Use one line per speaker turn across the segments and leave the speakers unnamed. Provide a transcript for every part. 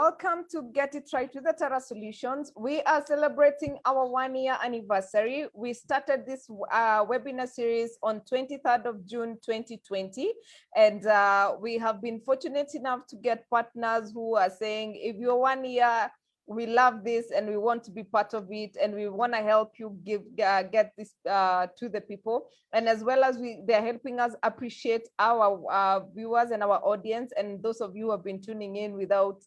welcome to Get It Right with the Tara Solutions. We are celebrating our 1-year anniversary. We started this webinar series on 23rd of June 2020, and we have been fortunate enough to get partners who are saying, if you're 1 year, we love this and we want to be part of it, and we want to help you get this to the people. And as well as they're helping us appreciate our viewers and our audience, and those of you who have been tuning in without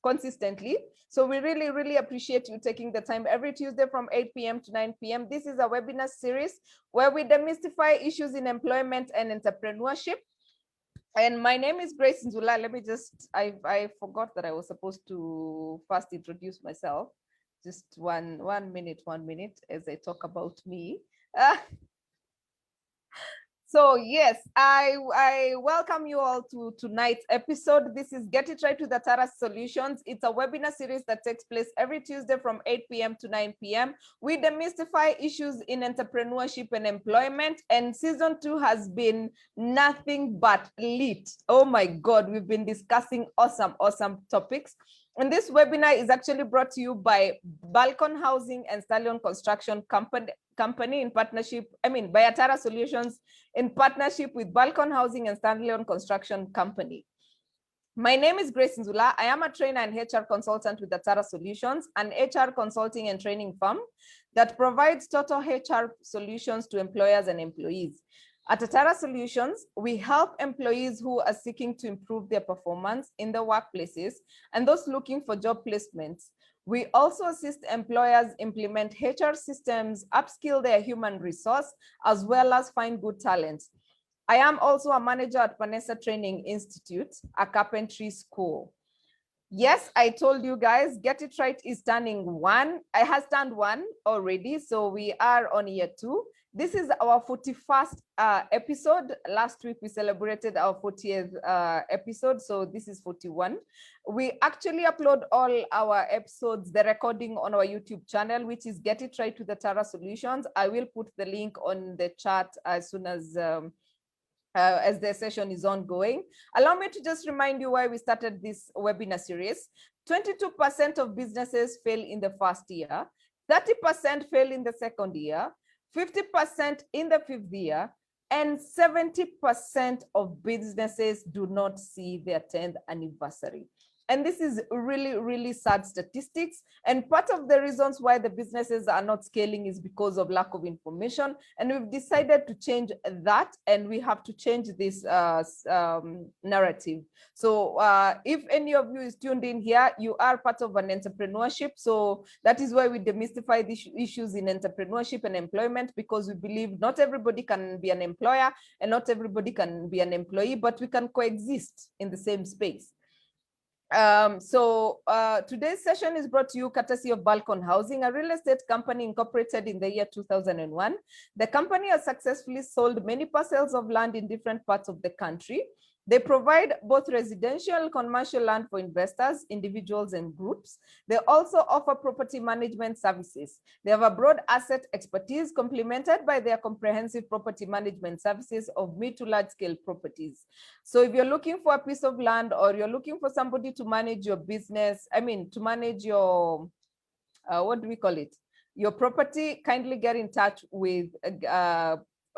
consistently. So we really appreciate you taking the time every Tuesday from 8 p.m. to 9 p.m. This is a webinar series where we demystify issues in employment and entrepreneurship. And my name is Grace Nzula. Let me just, I forgot that I was supposed to first introduce myself. Just one minute as I talk about me. So yes, I welcome you all to tonight's episode. This is Get It Right with the Tara Solutions. It's a webinar series that takes place every Tuesday from 8 p.m. to 9 p.m. We demystify issues in entrepreneurship and employment, and season 2 has been nothing but lit. Oh my God, we've been discussing awesome topics. And this webinar is actually brought to you by Balcon Housing and Stallion Construction Company in partnership, by Tara Solutions in partnership with Balcon Housing and Stallion Construction Company. My name is Grace Nzula. I am a trainer and HR consultant with Tara Solutions, an HR consulting and training firm that provides total HR solutions to employers and employees. At Tara Solutions, we help employees who are seeking to improve their performance in their workplaces and those looking for job placements. We also assist employers implement HR systems, upskill their human resource, as well as find good talent. I am also a manager at Vanessa Training Institute, a carpentry school. Yes, I told you guys, Get It Right is turning 1. It has turned 1 already, so we are on year 2. This is our 41st episode. Last week, we celebrated our 40th episode, so this is 41. We actually upload all our episodes, the recording, on our YouTube channel, which is Get It Right with the Tara Solutions. I will put the link on the chat as soon as the session is ongoing. Allow me to just remind you why we started this webinar series. 22% of businesses fail in the first year, 30% fail in the second year, 50% in the 5th year, and 70% of businesses do not see their 10th anniversary. And this is really sad statistics. And part of the reasons why the businesses are not scaling is because of lack of information. And we've decided to change that, and we have to change this narrative. So if any of you is tuned in here, you are part of an entrepreneurship. So that is why we demystify the issues in entrepreneurship and employment, because we believe not everybody can be an employer and not everybody can be an employee, but we can coexist in the same space. Today's session is brought to you courtesy of Balcon Housing, a real estate company incorporated in the year 2001. The company has successfully sold many parcels of land in different parts of the country. They provide both residential and commercial land for investors, individuals, and groups. They also offer property management services. They have a broad asset expertise complemented by their comprehensive property management services of mid to large scale properties. So if you're looking for a piece of land, or you're looking for somebody to manage your business, to manage your, what do we call it? Your property, kindly get in touch with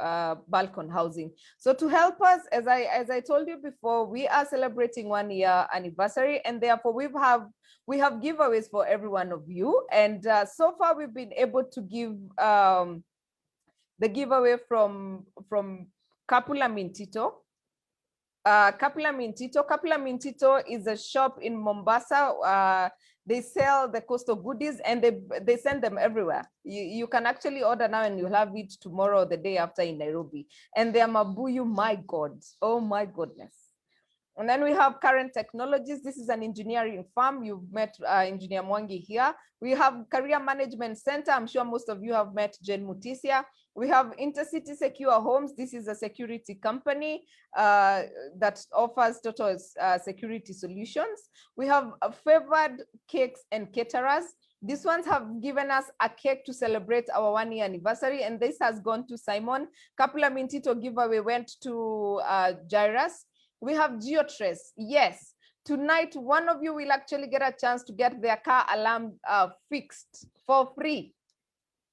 Balcon Housing. So to help us, as I told you before, we are celebrating 1 year anniversary, and therefore we have giveaways for every one of you. And so far we've been able to give the giveaway from Capula Mintito. Capula Mintito is a shop in Mombasa. They sell the coastal goodies, and they send them everywhere. You can actually order now, and you'll have it tomorrow or the day after in Nairobi. And their mabuyu, my God, oh my goodness. And then we have Current Technologies. This is an engineering firm. You've met Engineer Mwangi here. We have Career Management Center. I'm sure most of you have met Jen Mutisia. We have Intercity Secure Homes. This is a security company that offers total security solutions. We have Favored Cakes and Caterers. These ones have given us a cake to celebrate our 1 year anniversary, and this has gone to Simon. Capula Mintito giveaway went to Jairus. We have GeoTrace. Yes, Tonight, one of you will actually get a chance to get their car alarm fixed for free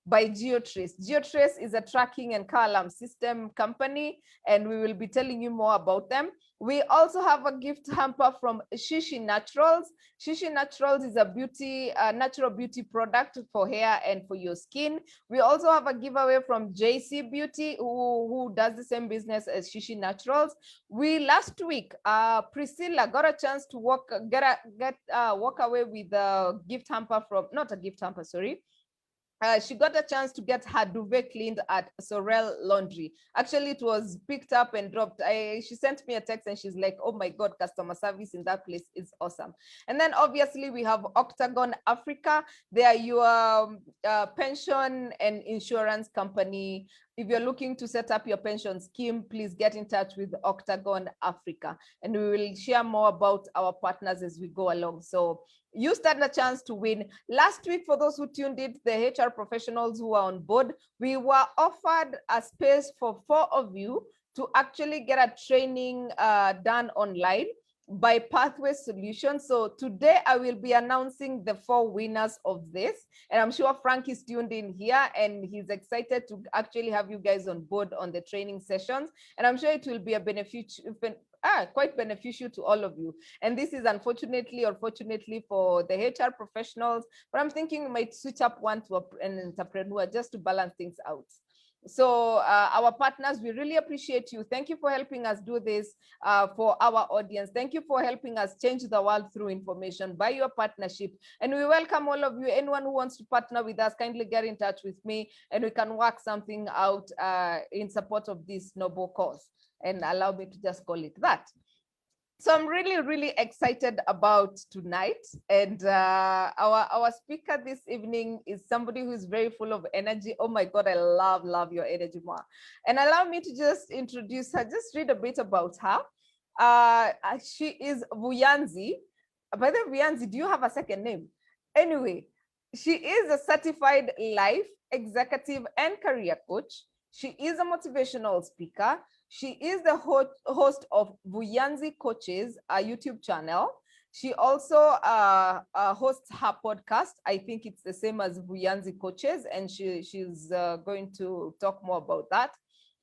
by GeoTrace. GeoTrace is a tracking and car alarm system company, and we will be telling you more about them. We also have a gift hamper from Shishi Naturals. Shishi Naturals is a natural beauty product for hair and for your skin. We also have a giveaway from JC Beauty, who does the same business as Shishi Naturals. We last week, Priscilla got a chance to walk away with a gift hamper from, not a gift hamper, sorry. She got a chance to get her duvet cleaned at Sorel Laundry. Actually, it was picked up and dropped. She sent me a text and she's like, oh my God, customer service in that place is awesome. And then obviously we have Octagon Africa. They are your pension and insurance company. If you're looking to set up your pension scheme, please get in touch with Octagon Africa. And we will share more about our partners as we go along. So you stand a chance to win. Last week, for those who tuned in, the HR professionals who are on board, we were offered a space for 4 of you to actually get a training done online by Pathway Solutions. So today I will be announcing the 4 winners of this. And I'm sure Frank is tuned in here and he's excited to actually have you guys on board on the training sessions. And I'm sure it will be a quite beneficial to all of you. And this is unfortunately or fortunately for the HR professionals, but I'm thinking we might switch up one to an entrepreneur just to balance things out. So our partners, we really appreciate you. Thank you for helping us do this for our audience. Thank you for helping us change the world through information by your partnership. And we welcome all of you. Anyone who wants to partner with us, kindly get in touch with me and we can work something out in support of this noble cause. And allow me to just call it that. So I'm really, really excited about tonight. And our speaker this evening is somebody who is very full of energy. Oh my God, I love your energy, Ma. And allow me to just introduce her, just read a bit about her. She is Vuyanzi. By the way, Vuyanzi, do you have a second name? Anyway, she is a certified life executive and career coach. She is a motivational speaker. She is the host of Vuyanzi Coaches, a YouTube channel. She also hosts her podcast. I think it's the same as Vuyanzi Coaches, and she's going to talk more about that.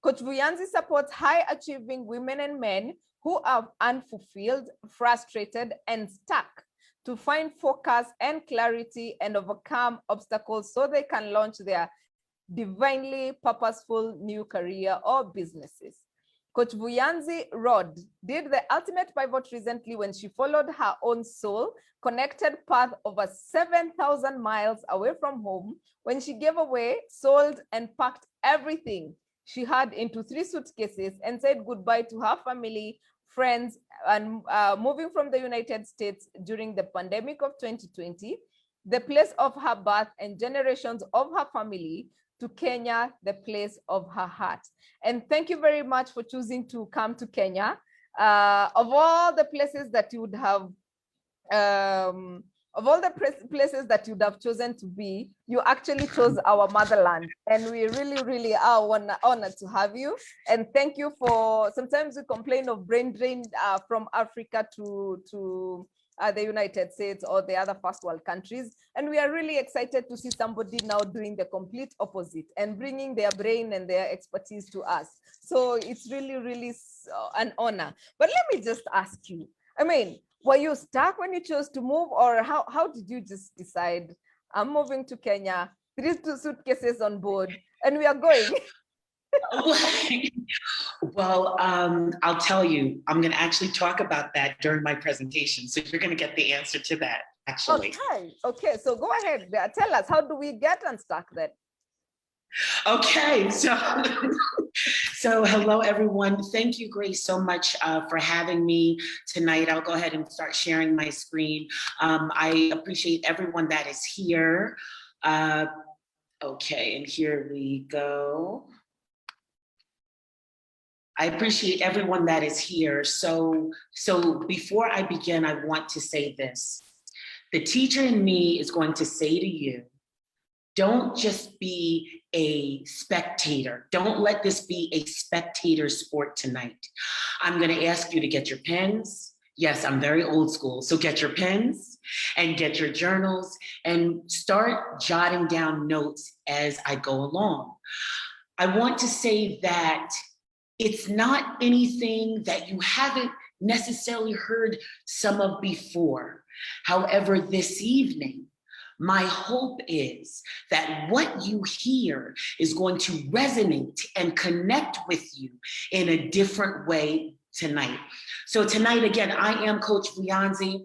Coach Vuyanzi supports high-achieving women and men who are unfulfilled, frustrated, and stuck to find focus and clarity and overcome obstacles so they can launch their divinely purposeful new career or businesses. Coach Vuyanzi Rod did the ultimate pivot recently when she followed her own soul, connected path over 7,000 miles away from home, when she gave away, sold, and packed everything she had into 3 suitcases and said goodbye to her family, friends, and moving from the United States during the pandemic of 2020, the place of her birth and generations of her family, to Kenya, the place of her heart. And thank you very much for choosing to come to Kenya. Of all the places that you would have, places that you'd have chosen to be, you actually chose our motherland. And we really, really are honored to have you. And thank you for, sometimes we complain of brain drain from Africa to the United States or the other first world countries. And we are really excited to see somebody now doing the complete opposite and bringing their brain and their expertise to us. So it's really, really an honor. But let me just ask you, I mean, were you stuck when you chose to move, or how did you just decide, I'm moving to Kenya, 3 suitcases on board, and we are going?
Well, I'll tell you, I'm going to actually talk about that during my presentation. So you're going to get the answer to that, actually.
Okay. So go ahead. Tell us, how do we get unstuck then?
Okay, so hello, everyone. Thank you, Grace, so much for having me tonight. I'll go ahead and start sharing my screen. I appreciate everyone that is here. Okay, and here we go. I appreciate everyone that is here. So before I begin, I want to say this. The teacher in me is going to say to you, don't just be a spectator. Don't let this be a spectator sport tonight. I'm going to ask you to get your pens, Yes, I'm very old school. So get your pens and get your journals and start jotting down notes as I go along. I want to say that it's not anything that you haven't necessarily heard some of before. However, this evening, my hope is that what you hear is going to resonate and connect with you in a different way tonight. So tonight, again, I am Coach Vianzi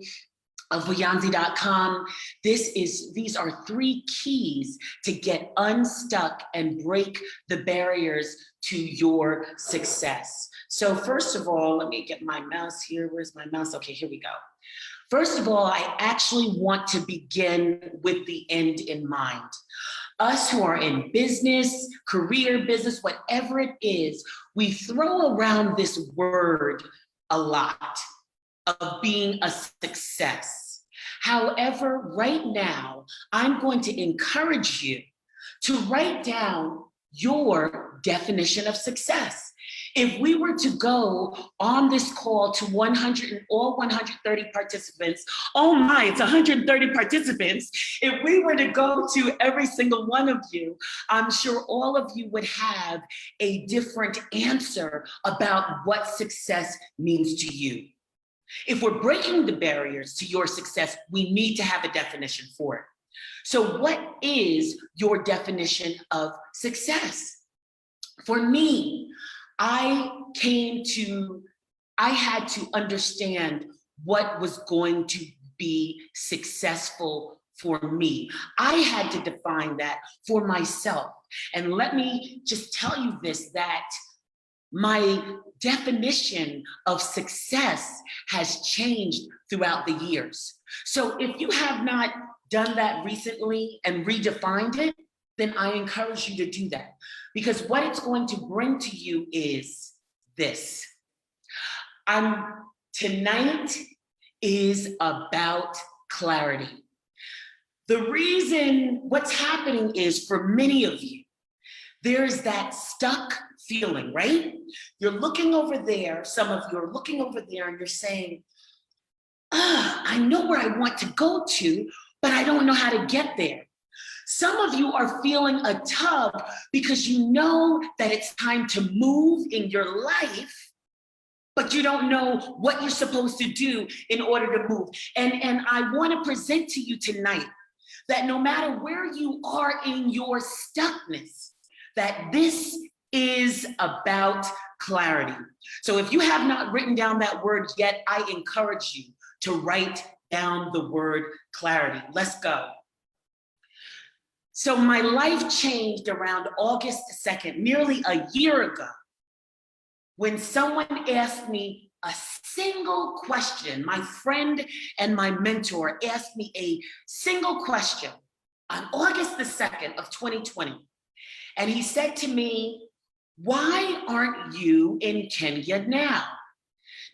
of Vianzi.com. These are 3 keys to get unstuck and break the barriers to your success. So first of all, let me get my mouse here. Where's my mouse? Okay, here we go. First of all, I actually want to begin with the end in mind. Us who are in business, career, business, whatever it is, we throw around this word a lot of being a success. However, right now, I'm going to encourage you to write down your definition of success. If we were to go on this call to 100 all 130 participants, oh my, it's 130 participants. If we were to go to every single one of you, I'm sure all of you would have a different answer about what success means to you. If we're breaking the barriers to your success, we need to have a definition for it. So what is your definition of success? For me, I had to understand what was going to be successful for me. I had to define that for myself. And let me just tell you this, that my definition of success has changed throughout the years. So if you have not done that recently and redefined it, then I encourage you to do that. Because what it's going to bring to you is this. Tonight is about clarity. The reason what's happening is for many of you, there's that stuck feeling, right? You're looking over there, some of you are looking over there and you're saying, I know where I want to go to, but I don't know how to get there. Some of you are feeling a tug because you know that it's time to move in your life, but you don't know what you're supposed to do in order to move. And I want to present to you tonight that no matter where you are in your stuckness, that this is about clarity. So if you have not written down that word yet, I encourage you to write down the word clarity. Let's go. So my life changed around August 2nd, nearly a year ago, when someone asked me a single question. My friend and my mentor asked me a single question on August the 2nd of 2020. And he said to me, why aren't you in Kenya now?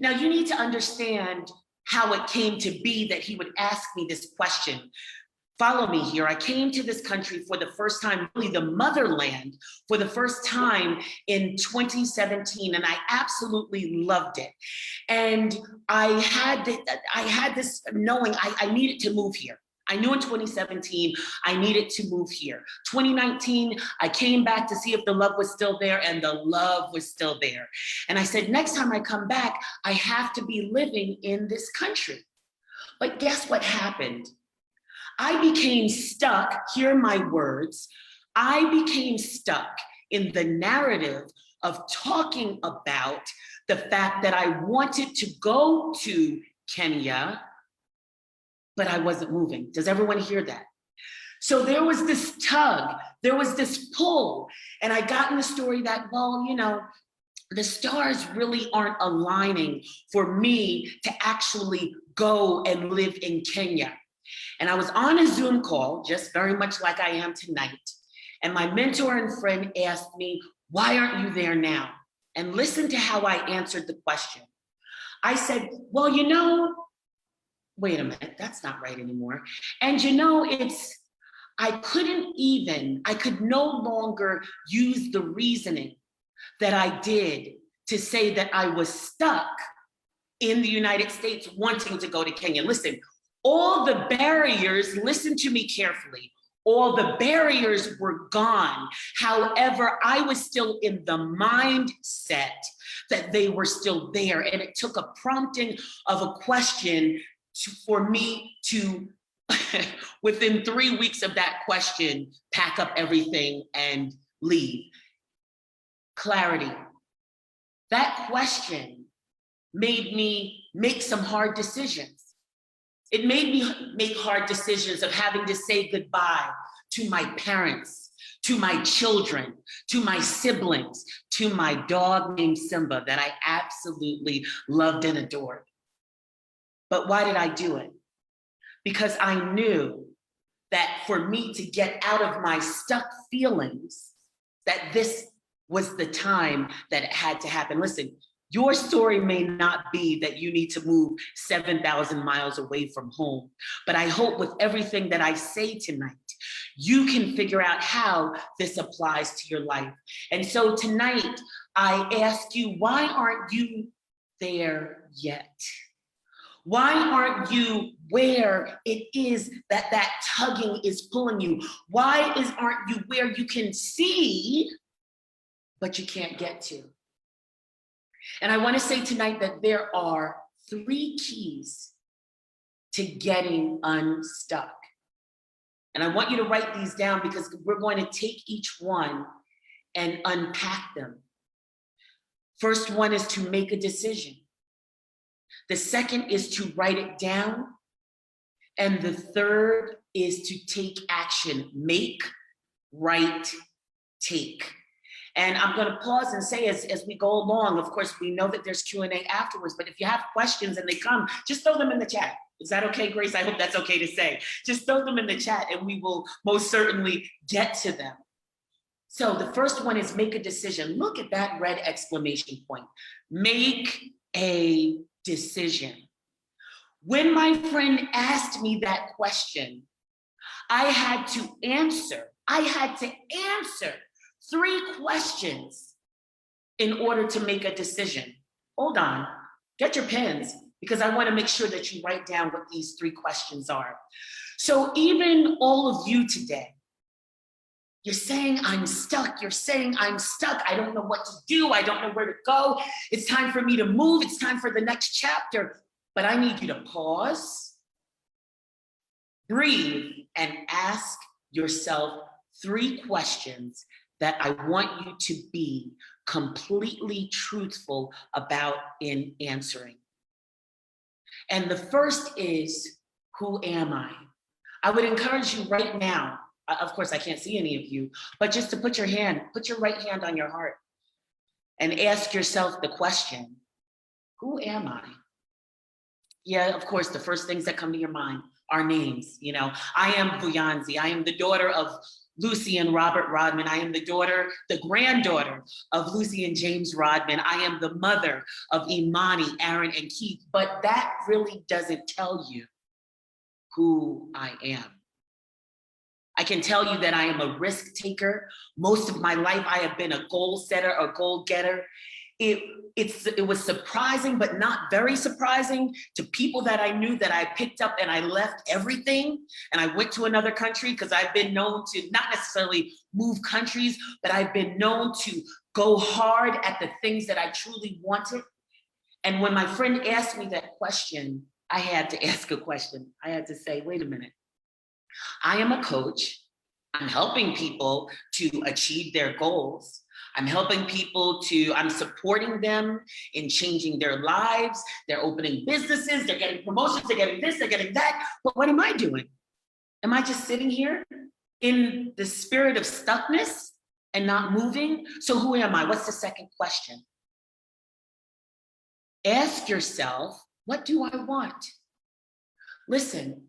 Now you need to understand how it came to be that he would ask me this question. Follow me here. I came to this country for the first time, really the motherland, for the first time in 2017, and I absolutely loved it. And I had this knowing I needed to move here. I knew in 2017, I needed to move here. 2019, I came back to see if the love was still there, and the love was still there. And I said, next time I come back, I have to be living in this country. But guess what happened? I became stuck, hear my words, I became stuck in the narrative of talking about the fact that I wanted to go to Kenya, but I wasn't moving. Does everyone hear that? So there was this tug, there was this pull, and I got in the story that, well, you know, the stars really aren't aligning for me to actually go and live in Kenya. And I was on a Zoom call, just very much like I am tonight. And my mentor and friend asked me, why aren't you there now? And listen to how I answered the question. I said, well, you know, wait a minute, that's not right anymore. And you know, I could no longer use the reasoning that I did to say that I was stuck in the United States wanting to go to Kenya. Listen, all the barriers, listen to me carefully, all the barriers were gone. However, I was still in the mindset that they were still there. And it took a prompting of a question for me to, within 3 weeks of that question, pack up everything and leave. Clarity. That question made me make some hard decisions. It made me make hard decisions of having to say goodbye to my parents, to my children, to my siblings, to my dog named Simba that I absolutely loved and adored. But why did I do it? Because I knew that for me to get out of my stuck feelings, that this was the time that it had to happen. Listen, your story may not be that you need to move 7,000 miles away from home, but I hope with everything that I say tonight, you can figure out how this applies to your life. And so tonight, I ask you, why aren't you there yet? Why aren't you where it is that that tugging is pulling you? Why aren't you where you can see, but you can't get to? And I want to say tonight that there are 3 keys to getting unstuck. And I want you to write these down because we're going to take each one and unpack them. First one is to make a decision. The second is to write it down. And the third is to take action. Make, write, take. And I'm going to pause and say as we go along, of course, we know that there's Q&A afterwards, but if you have questions and they come, just throw them in the chat. Is that okay, Grace? I hope that's okay to say. Just throw them in the chat and we will most certainly get to them. So the first one is make a decision. Look at that red exclamation point. Make a decision. When my friend asked me that question, I had to answer 3 questions in order to make a decision. Hold on, get your pens, because I want to make sure that you write down what these 3 questions are. So even all of you today, you're saying, I'm stuck. You're saying, I'm stuck. I don't know what to do. I don't know where to go. It's time for me to move. It's time for the next chapter. But I need you to pause, breathe, and ask yourself 3 questions that I want you to be completely truthful about in answering. And the first is, who am I? I would encourage you right now, of course I can't see any of you, but just to put your right hand on your heart and ask yourself the question, who am I? Yeah, of course, the first things that come to your mind are names. You know, I am Vuyanzi. I am the daughter of Lucy and Robert Rodman. I am the granddaughter of Lucy and James Rodman. I am the mother of Imani, Aaron, and Keith. But that really doesn't tell you who I am. I can tell you that I am a risk taker. Most of my life, I have been a goal setter, a goal getter. It was surprising, but not very surprising to people that I knew, that I picked up and I left everything and I went to another country, because I've been known to not necessarily move countries, but I've been known to go hard at the things that I truly wanted. And when my friend asked me that question, I had to ask a question. I had to say, wait a minute. I am a coach. I'm helping people to achieve their goals. I'm supporting them in changing their lives. They're opening businesses, they're getting promotions, they're getting this, they're getting that. But what am I doing? Am I just sitting here in the spirit of stuckness and not moving? So who am I? What's the second question? Ask yourself, what do I want? Listen,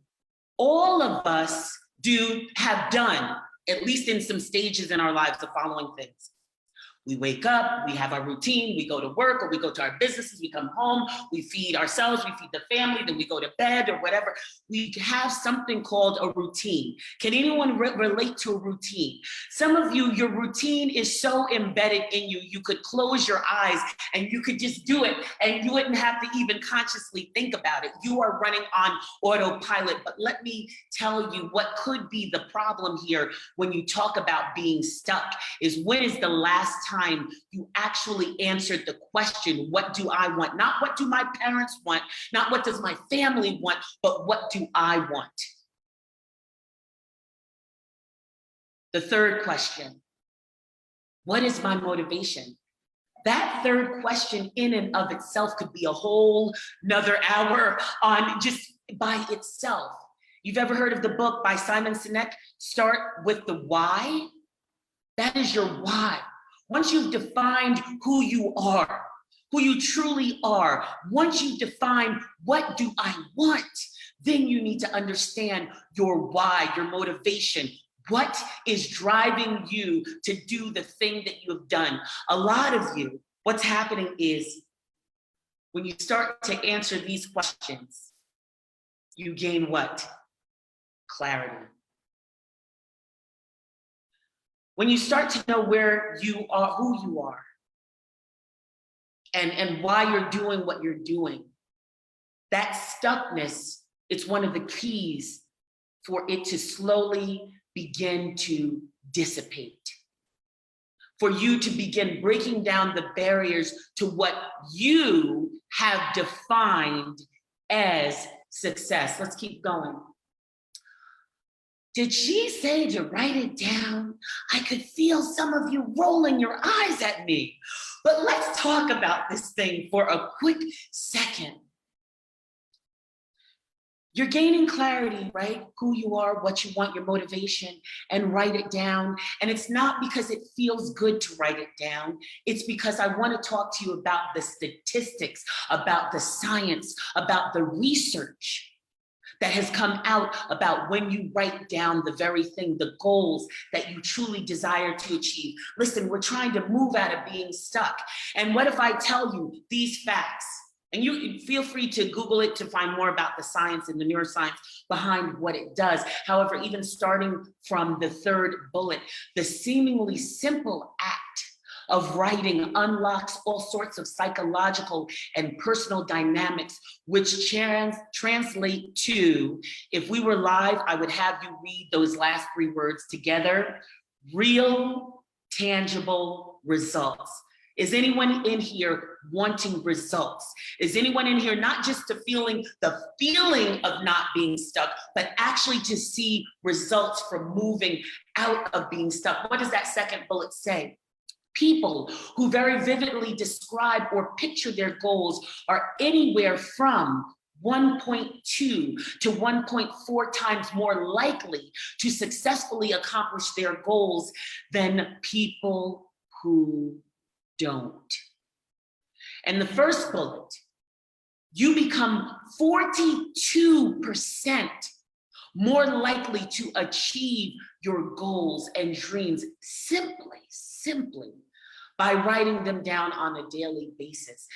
all of us have done, at least in some stages in our lives, the following things. We wake up, we have our routine, we go to work or we go to our businesses, we come home, we feed ourselves, we feed the family, then we go to bed or whatever. We have something called a routine. Can anyone relate to a routine? Some of you, your routine is so embedded in you, you could close your eyes and you could just do it and you wouldn't have to even consciously think about it. You are running on autopilot. But let me tell you what could be the problem here when you talk about being stuck is when is the last time you actually answered the question, what do I want? Not what do my parents want, not what does my family want, but what do I want? The third question, what is my motivation? That third question in and of itself could be a whole nother hour on just by itself. You've ever heard of the book by Simon Sinek, Start with the Why? That is your why. Once you've defined who you are, who you truly are, once you define what do I want, then you need to understand your why, your motivation. What is driving you to do the thing that you have done? A lot of you, what's happening is when you start to answer these questions, you gain what? Clarity. When you start to know where you are, who you are, and why you're doing what you're doing, that stuckness, it's one of the keys for it to slowly begin to dissipate. For you to begin breaking down the barriers to what you have defined as success. Let's keep going. Did she say to write it down? I could feel some of you rolling your eyes at me. But let's talk about this thing for a quick second. You're gaining clarity, right? Who you are, what you want, your motivation, and write it down. And it's not because it feels good to write it down. It's because I want to talk to you about the statistics, about the science, about the research that has come out about when you write down the very thing, the goals that you truly desire to achieve. Listen, we're trying to move out of being stuck. And what if I tell you these facts? And you feel free to Google it to find more about the science and the neuroscience behind what it does. However, even starting from the third bullet, the seemingly simple act of writing unlocks all sorts of psychological and personal dynamics, which translate to, if we were live, I would have you read those last three words together: real, tangible results. Is anyone in here wanting results? Is anyone in here not just the feeling of not being stuck, but actually to see results from moving out of being stuck? What does that second bullet say? People who very vividly describe or picture their goals are anywhere from 1.2 to 1.4 times more likely to successfully accomplish their goals than people who don't. And the first bullet, you become 42% more likely to achieve your goals and dreams simply by writing them down on a daily basis.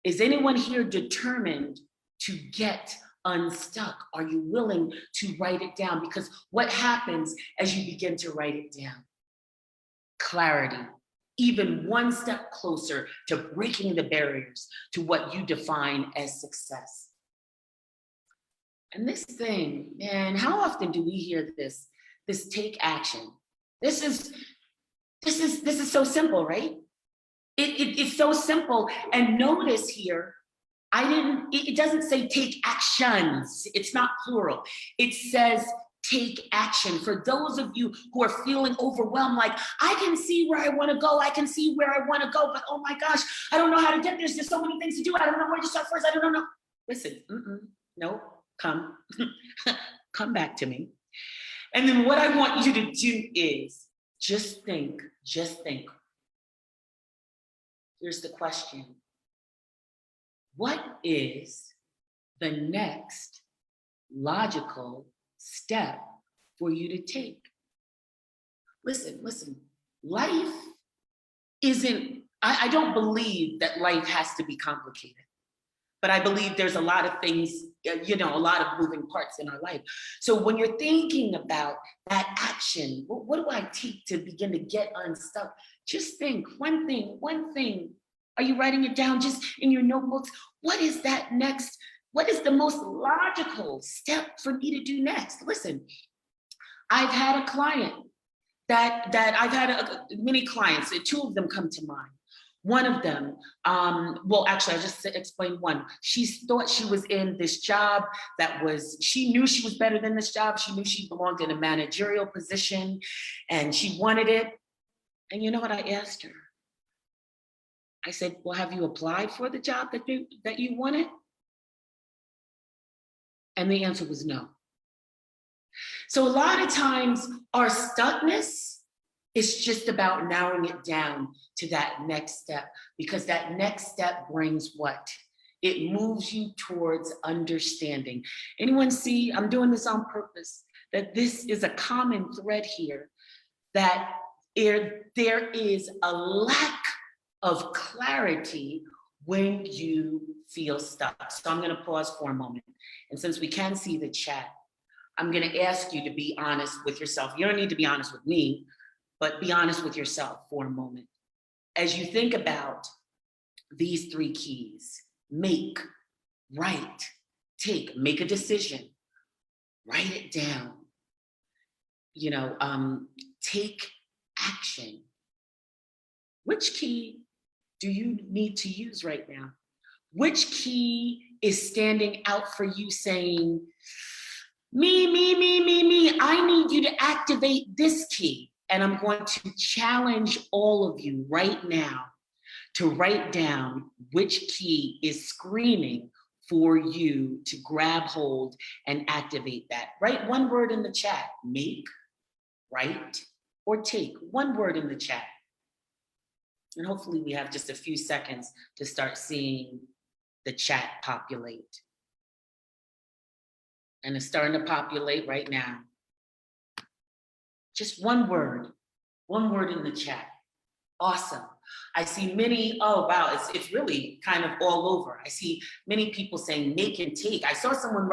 Is anyone here determined to get unstuck? Are you willing to write it down? Because what happens as you begin to write it down? Clarity, even one step closer to breaking the barriers to what you define as success. And this thing, man, how often do we hear this take action? This is so simple, right? It's so simple. And notice here, it doesn't say take actions. It's not plural. It says take action. For those of you who are feeling overwhelmed, like, I can see where I want to go. I can see where I want to go, but oh my gosh, I don't know how to get there. There's so many things to do. I don't know where to start first. I don't know. Listen, no, come back to me. And then what I want you to do is just think. Here's the question. What is the next logical step for you to take? Listen, life I don't believe that life has to be complicated. But I believe there's a lot of things, a lot of moving parts in our life. So when you're thinking about that action, what do I take to begin to get unstuck? Just think one thing. Are you writing it down just in your notebooks? What is that next? What is the most logical step for me to do next? Listen, I've had a client that I've had many clients, two of them come to mind. One of them, actually, I just explained one. She thought she was in this job she knew she was better than this job. She knew she belonged in a managerial position and she wanted it. And you know what I asked her? I said, well, have you applied for the job that you wanted? And the answer was no. So a lot of times our stuckness is just about narrowing it down to that next step, because that next step brings what? It moves you towards understanding. Anyone see, I'm doing this on purpose, that this is a common thread here, that there is a lack of clarity when you feel stuck. So I'm gonna pause for a moment. And since we can see the chat, I'm gonna ask you to be honest with yourself. You don't need to be honest with me, but be honest with yourself for a moment. As you think about these three keys: make, write, take, make a decision, write it down, take action. Which key do you need to use right now? Which key is standing out for you saying, me, I need you to activate this key. And I'm going to challenge all of you right now to write down which key is screaming for you to grab hold and activate that. Write one word in the chat: make, write, or take. One word in the chat. And hopefully we have just a few seconds to start seeing the chat populate. And it's starting to populate right now. Just one word in the chat. Awesome. I see many, oh wow, it's really kind of all over. I see many people saying make and take. I saw someone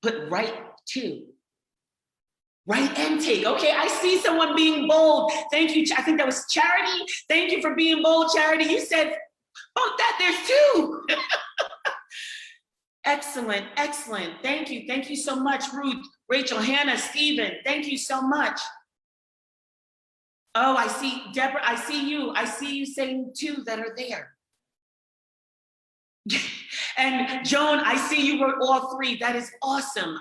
put write too. Write and take. Okay, I see someone being bold. Thank you. I think that was Charity. Thank you for being bold, Charity. You said, oh, that there's two. Excellent, excellent. Thank you. Thank you so much, Ruth, Rachel, Hannah, Stephen. Thank you so much. Oh, I see, Deborah, I see you. I see you saying two that are there. And Joan, I see you wrote all three. That is awesome.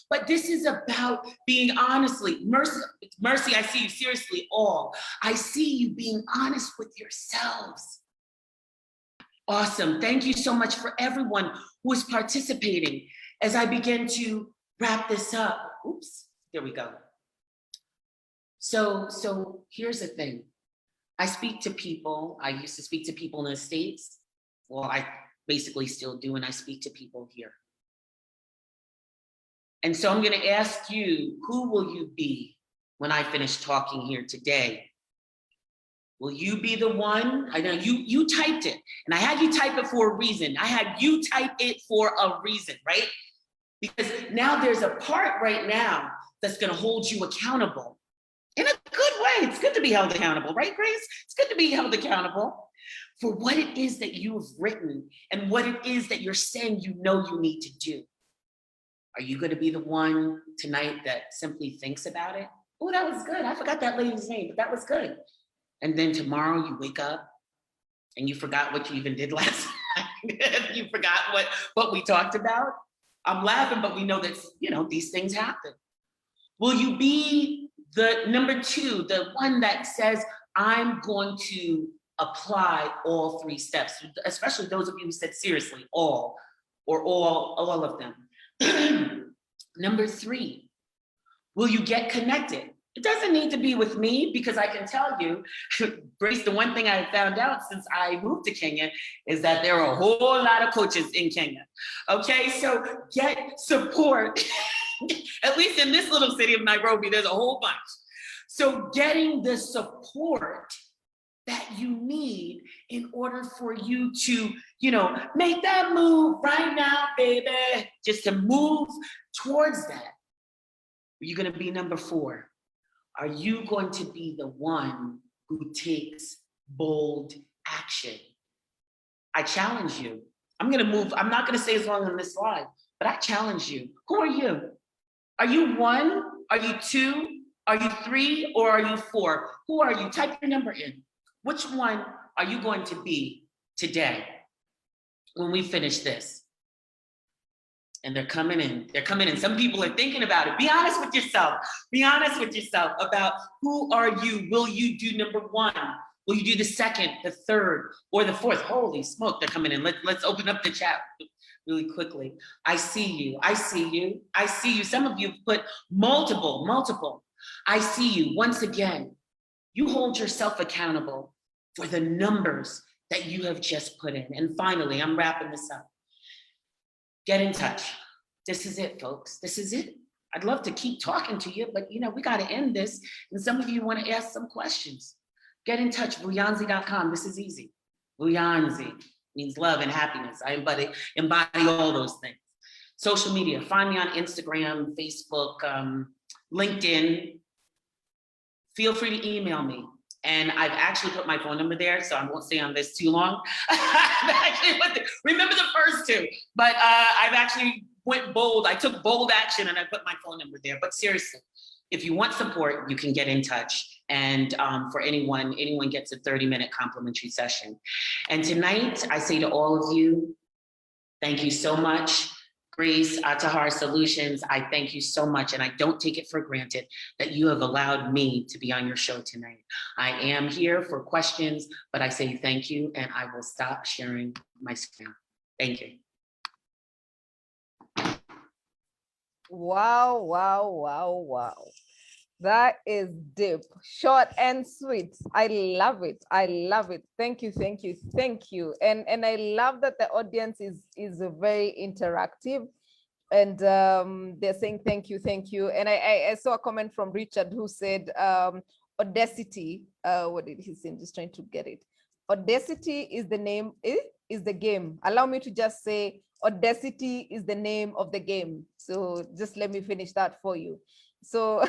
But this is about being honestly, Mercy, I see you, seriously, all. I see you being honest with yourselves. Awesome. Thank you so much for everyone who is participating. As I begin to wrap this up, oops, there we go. So here's the thing. I speak to people. I used to speak to people in the States. Well, I basically still do, and I speak to people here. And so I'm going to ask you, who will you be when I finish talking here today? Will you be the one? I know you typed it, and I had you type it for a reason. I had you type it for a reason, right? Because now there's a part right now that's going to hold you accountable in a good way. It's good to be held accountable, right, Grace? It's good to be held accountable for what it is that you have written and what it is that you're saying you know you need to do. Are you going to be the one tonight that simply thinks about it? Oh, that was good. I forgot that lady's name, but that was good. And then tomorrow you wake up and you forgot what you even did last night. You forgot what we talked about. I'm laughing, but we know that, these things happen. Will you be the number two, the one that says, I'm going to apply all three steps, especially those of you who said seriously, all of them. Number three, will you get connected? It doesn't need to be with me, because I can tell you, Grace, the one thing I found out since I moved to Kenya is that there are a whole lot of coaches in Kenya. Okay, so get support. At least in this little city of Nairobi, there's a whole bunch. So getting the support that you need in order for you to, make that move right now, baby, just to move towards that? Are you going to be number 4? Are you going to be the one who takes bold action? I challenge you. I'm going to move. I'm not going to stay as long on this slide, but I challenge you. Who are you? Are you 1? Are you 2? Are you 3? Or are you 4? Who are you? Type your number in. Which one are you going to be today when we finish this? And they're coming in. They're coming in. Some people are thinking about it. Be honest with yourself. Be honest with yourself about who are you? Will you do number 1? Will you do the 2nd, the 3rd, or the 4th? Holy smoke, they're coming in. Let's open up the chat really quickly. I see you. I see you. I see you. Some of you put multiple. I see you. Once again, you hold yourself accountable for the numbers that you have just put in. And finally, I'm wrapping this up. Get in touch. This is it, folks. This is it. I'd love to keep talking to you, but we got to end this. And some of you want to ask some questions. Get in touch, Vuyanzi.com. This is easy. Vuyanzi means love and happiness. I embody all those things. Social media, find me on Instagram, Facebook, LinkedIn. Feel free to email me. And I've actually put my phone number there, so I won't stay on this too long. Remember the first 2, but I've actually went bold. I took bold action and I put my phone number there. But seriously, if you want support, you can get in touch. And for anyone gets a 30-minute complimentary session. And tonight, I say to all of you, thank you so much. Grace, Atahar Solutions, I thank you so much, and I don't take it for granted that you have allowed me to be on your show tonight. I am here for questions, but I say thank you, and I will stop sharing my screen. Thank you.
Wow. That is deep, short and sweet. I love it. Thank you. And I love that the audience is very interactive, and they're saying thank you. And I saw a comment from Richard who said audacity. What did he say? I'm just trying to get it. Audacity is the name, is the game. Allow me to just say audacity is the name of the game. So just let me finish that for you. So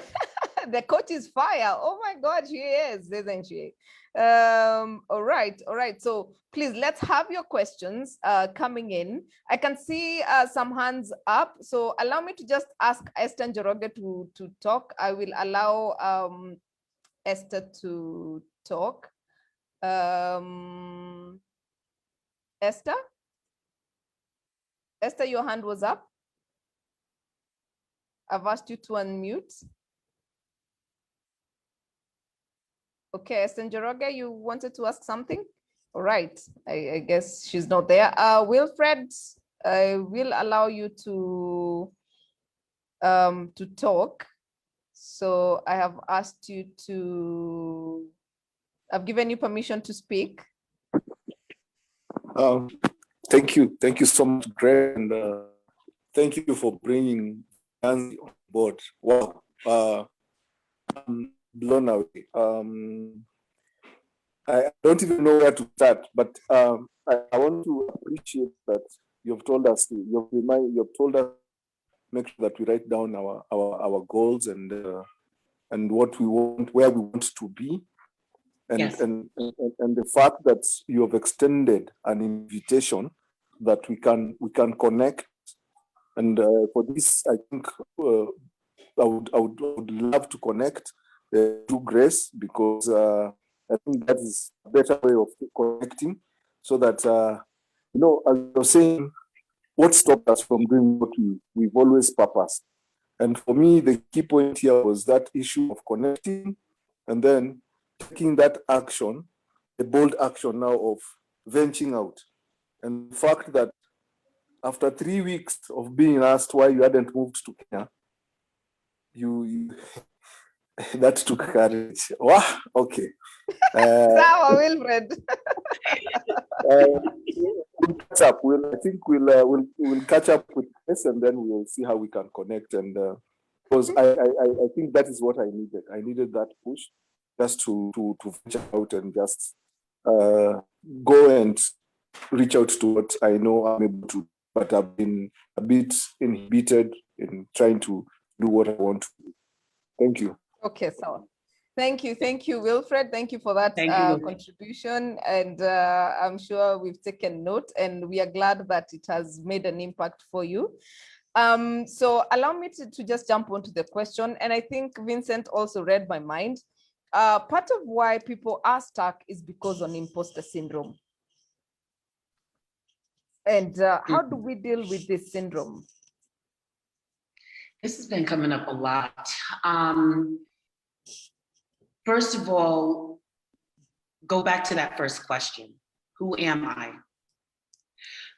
the coach is fire. Oh my God, she is, isn't she? All right. So please, let's have your questions coming in. I can see some hands up. So allow me to just ask Esther Njoroge to talk. I will allow Esther to talk. Esther, your hand was up. I've asked you to unmute. Okay, Esther Njoroge, you wanted to ask something? All right, I guess she's not there. Wilfred, I will allow you to talk. So I have asked you to, I've given you permission to speak.
Thank you so much, Greg, and thank you for bringing Nancy on board. Wow, I'm blown away. I don't even know where to start, but I want to appreciate that you've told us, you've told us, make sure that we write down our goals and what we want, where we want to be, and
Yes.
and the fact that you have extended an invitation that we can connect. And for this, I think I would love to connect to Grace, because I think that is a better way of connecting, so that as you're saying, what stopped us from doing what we've always purposed. And for me, the key point here was that issue of connecting, and then taking that action, a bold action now of venturing out. And the fact that after 3 weeks of being asked why you hadn't moved to Kenya, you that took courage. Wow, okay.
Wilfred.
We'll catch up. I think we'll catch up with this, and then we'll see how we can connect. And because I think that is what I needed. I needed that push, just to venture out and just go and reach out to what I know I'm able to, but I've been a bit inhibited in trying to do what I want to do. Thank you.
Okay, so thank you, Wilfred. Thank you for that
Thank you.
contribution, and I'm sure we've taken note, and we are glad that it has made an impact for you. So allow me to just jump onto the question, and I think Vincent also read my mind. Part of why people are stuck is because of imposter syndrome. And how do we deal with this syndrome?
This has been coming up a lot. First of all, go back to that first question. Who am I?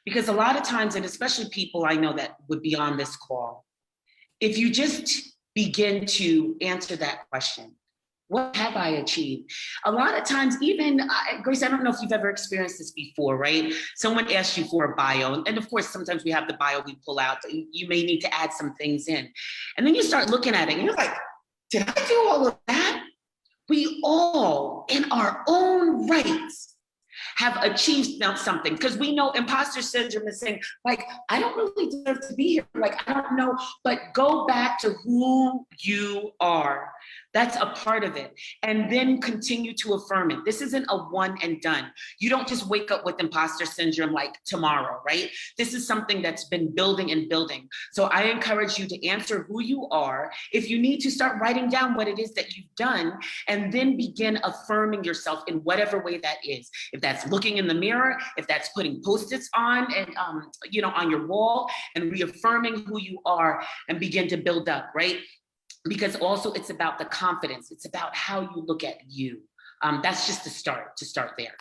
Because a lot of times, and especially people I know that would be on this call, if you just begin to answer that question, what have I achieved? A lot of times, even, Grace, I don't know if you've ever experienced this before, right? Someone asks you for a bio, and of course, sometimes we have the bio we pull out, so you may need to add some things in. And then you start looking at it, and you're like, did I do all of that? We all, in our own rights, have achieved something, because we know imposter syndrome is saying, like, I don't really deserve to be here. Like, I don't know, but go back to who you are. That's a part of it. And then continue to affirm it. This isn't a one and done. You don't just wake up with imposter syndrome like tomorrow, right? This is something that's been building and building. So I encourage you to answer who you are. If you need to, start writing down what it is that you've done, and then begin affirming yourself in whatever way that is. If that's looking in the mirror, if that's putting Post-its on and on your wall, and reaffirming who you are, and begin to build up, right? Because also it's about the confidence. It's about how you look at you. That's just to start there.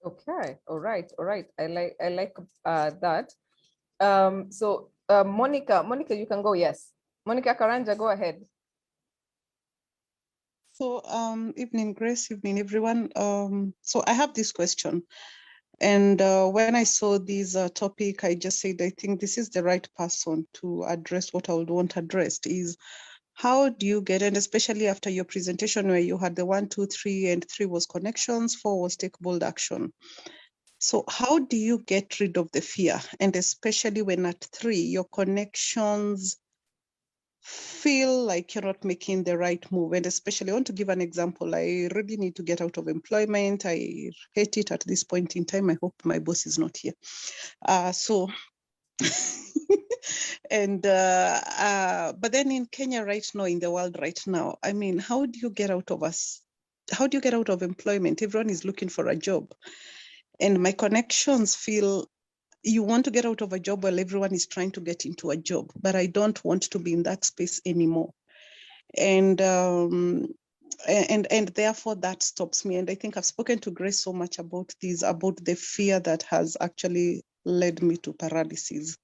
Okay, all right. I like that. So Monica, you can go. Yes, Monica Karanja, go ahead.
So evening, Grace, evening, everyone. So I have this question. And when I saw this topic, I just said, I think this is the right person to address what I would want addressed, is how do you get, and especially after your presentation where you had the 1, 2, 3, and 3 was connections, 4 was take bold action. So how do you get rid of the fear? And especially when at 3, your connections feel like you're not making the right move. And especially, I want to give an example. I really need to get out of employment. I hate it at this point in time. I hope my boss is not here. And but then in Kenya right now, in the world right now, I mean, how do you get out of employment? Everyone is looking for a job, and my connections feel, you want to get out of a job while everyone is trying to get into a job, but I don't want to be in that space anymore. And therefore that stops me. And I think I've spoken to Grace so much about this, about the fear that has actually led me to paralysis.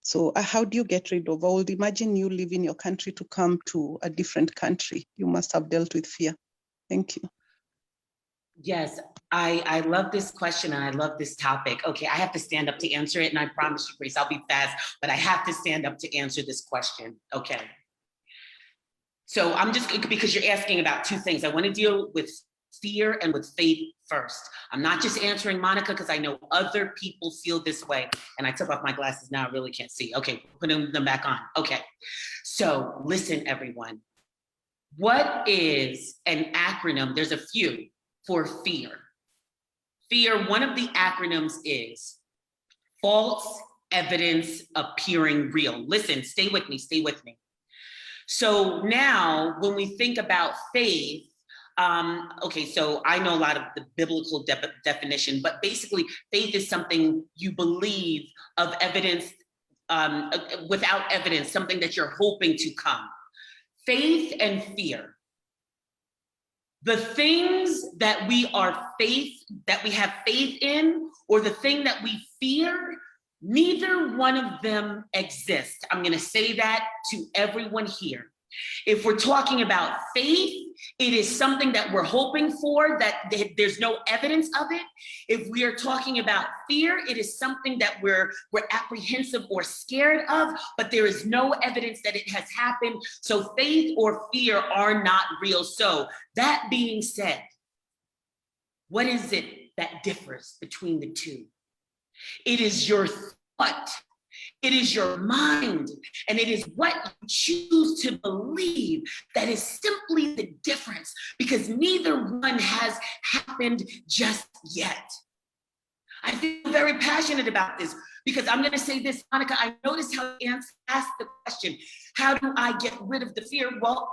So how do you get rid of? I would imagine you leaving your country to come to a different country. You must have dealt with fear. Thank you.
Yes, I love this question and I love this topic. Okay, I have to stand up to answer it, and I promise you, Grace, I'll be fast, but I have to stand up to answer this question. Okay. So I'm just, because you're asking about 2 things. I want to deal with fear and with faith first. I'm not just answering Monica because I know other people feel this way. And I took off my glasses now, I really can't see. Okay, putting them back on. Okay, so listen, everyone. What is an acronym? There's a few for fear. Fear, one of the acronyms is false evidence appearing real. Listen, stay with me. So now when we think about faith, okay, so I know a lot of the biblical definition, but basically faith is something you believe of evidence, without evidence, something that you're hoping to come. Faith and fear. The things that we have faith in, or the thing that we fear, neither one of them exists. I'm going to say that to everyone here. If we're talking about faith, it is something that we're hoping for, that there's no evidence of it. If we are talking about fear, it is something that we're apprehensive or scared of, but there is no evidence that it has happened. So faith or fear are not real. So that being said, What is it that differs between the two? It is your thought, it is your mind, and it is what you choose to believe that is simply the difference, because neither one has happened just yet. I feel very passionate about this because I'm going to say this, Monica. I noticed how you asked the question, how do I get rid of the fear? Well,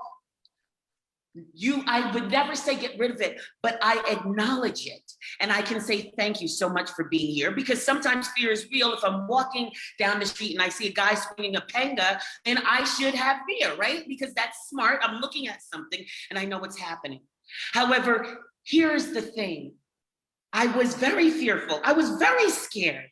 I would never say get rid of it, but I acknowledge it. And I can say thank you so much for being here, because sometimes fear is real. If I'm walking down the street and I see a guy swinging a panga, then I should have fear, right? Because that's smart. I'm looking at something and I know what's happening. However, here's the thing. I was very fearful. I was very scared.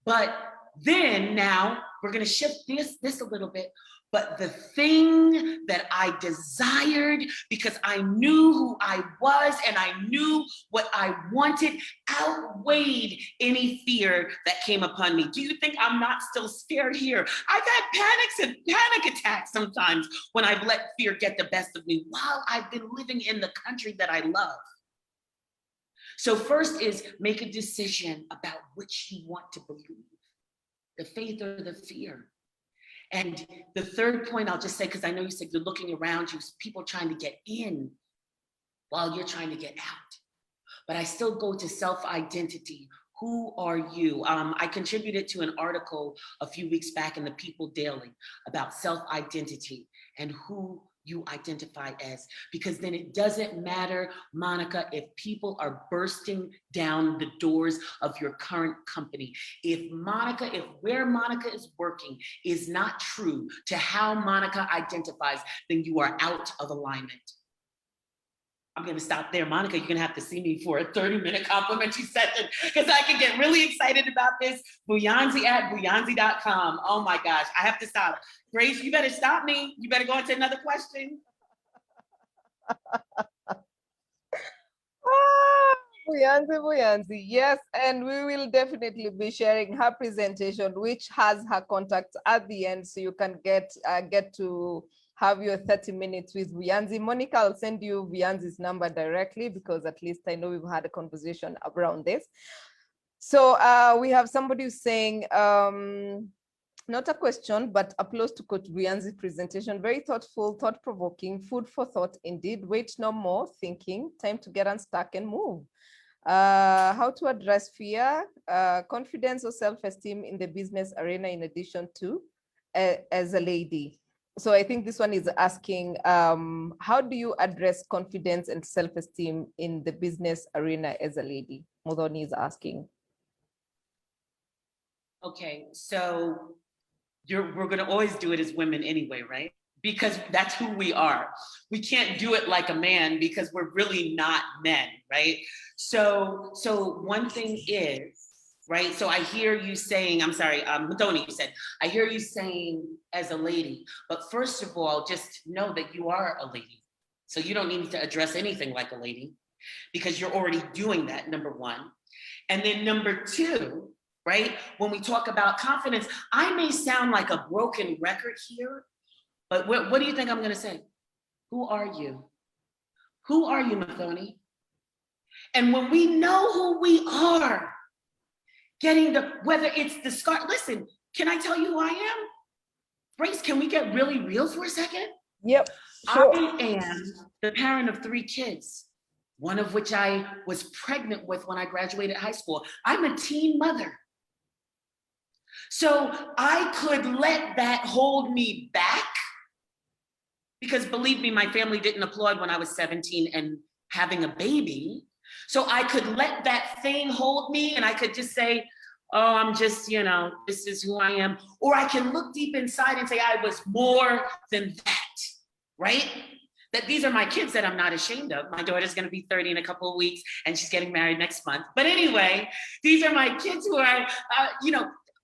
But then now we're going to shift this a little bit. But the thing that I desired, because I knew who I was and I knew what I wanted, outweighed any fear that came upon me. Do you think I'm not still scared here? I've had panic attacks sometimes when I've let fear get the best of me while I've been living in the country that I love. So first is make a decision about which you want to believe, the faith or the fear. And the third point I'll just say, because I know you said you're looking around you, people trying to get in while you're trying to get out. But I still go to self-identity. Who are you? I contributed to an article a few weeks back in the People Daily about self-identity and who you identify as, because then it doesn't matter, Monica, if people are bursting down the doors of your current company. If where Monica is working is not true to how Monica identifies, then you are out of alignment. I'm going to stop there. Monica, you're going to have to see me for a 30-minute complimentary session, because I can get really excited about this. Buyanzi at buyanzi.com. Oh my gosh, I have to stop. Grace, you better stop me. You better go on to another question.
Buyanzi. Yes, and we will definitely be sharing her presentation, which has her contacts at the end, so you can get to have your 30 minutes with Buyanzi. Monica, I'll send you Buyanzi's number directly, because at least I know we've had a conversation around this. So we have somebody who's saying, not a question, but applause to Coach Buyanzi's presentation. Very thoughtful, thought-provoking, food for thought indeed. Wait no more, thinking, time to get unstuck and move. How to address fear, confidence or self-esteem in the business arena in addition to as a lady. So I think this one is asking, how do you address confidence and self-esteem in the business arena as a lady? Modoni is asking.
Okay, so we're going to always do it as women anyway, right? Because that's who we are. We can't do it like a man because we're really not men, right? So one thing is, right? So I hear you saying, I'm sorry, Madoni, you said, I hear you saying as a lady, but first of all, just know that you are a lady. So you don't need to address anything like a lady, because you're already doing that, number one. And then number two, right? When we talk about confidence, I may sound like a broken record here, but what do you think I'm gonna say? Who are you? Who are you, Mathoni? And when we know who we are, whether it's the scar, listen, can I tell you who I am? Grace, can we get really real for a second?
Yep, sure.
I am the parent of 3 kids, one of which I was pregnant with when I graduated high school. I'm a teen mother. So I could let that hold me back, because believe me, my family didn't applaud when I was 17 and having a baby. So I could let that thing hold me, and I could just say, oh, I'm just, this is who I am. Or I can look deep inside and say, I was more than that, right? That these are my kids that I'm not ashamed of. My daughter's gonna be 30 in a couple of weeks, and she's getting married next month. But anyway, these are my kids who are,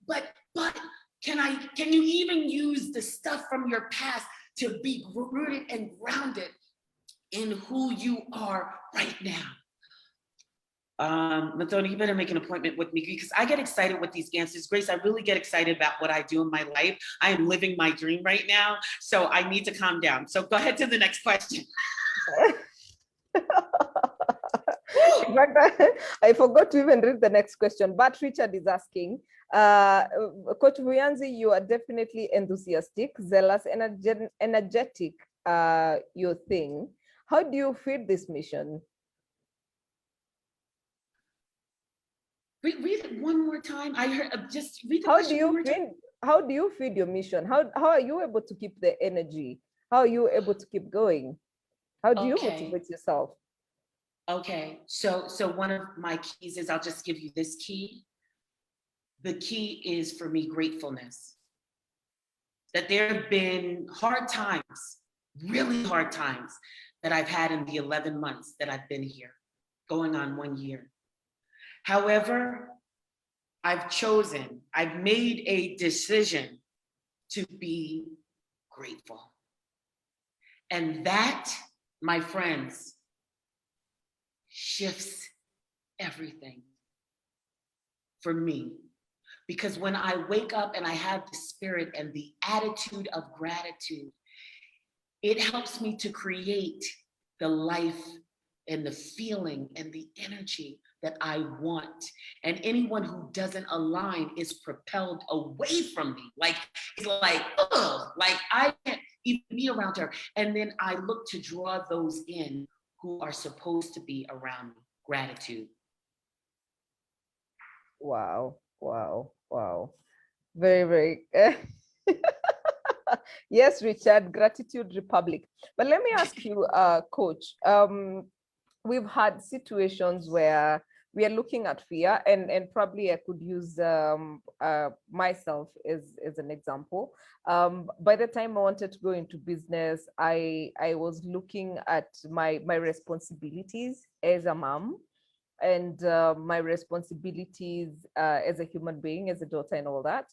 but can you even use the stuff from your past to be rooted and grounded in who you are right now? Mathoni, you better make an appointment with me, because I get excited with these answers. Grace, I really get excited about what I do in my life. I am living my dream right now, so I need to calm down. So go ahead to the next question.
In fact, I forgot to even read the next question, but Richard is asking, Coach Vuyanzi, you are definitely enthusiastic, zealous, energetic, your thing. How do you feed this mission?
Read it one more time. I heard just read the question one more time.
How do you feed your mission? How are you able to keep the energy? How are you able to keep going? How do you motivate yourself?
Okay, so one of my keys is, I'll just give you this key. The key is for me gratefulness. That there have been hard times, really hard times, that I've had in the 11 months that I've been here, going on 1 year. However, I've made a decision to be grateful. And that, my friends, shifts everything for me. Because when I wake up and I have the spirit and the attitude of gratitude, it helps me to create the life and the feeling and the energy that I want. And anyone who doesn't align is propelled away from me. Like, it's like, ugh, like I can't even be around her. And then I look to draw those in who are supposed to be around me. Gratitude.
Wow, wow, wow. Very, very. Yes, Richard, Gratitude Republic. But let me ask you, Coach, we've had situations where we are looking at fear, and probably I could use myself as an example. By the time I wanted to go into business, I was looking at my responsibilities as a mom, and my responsibilities as a human being, as a daughter, and all that.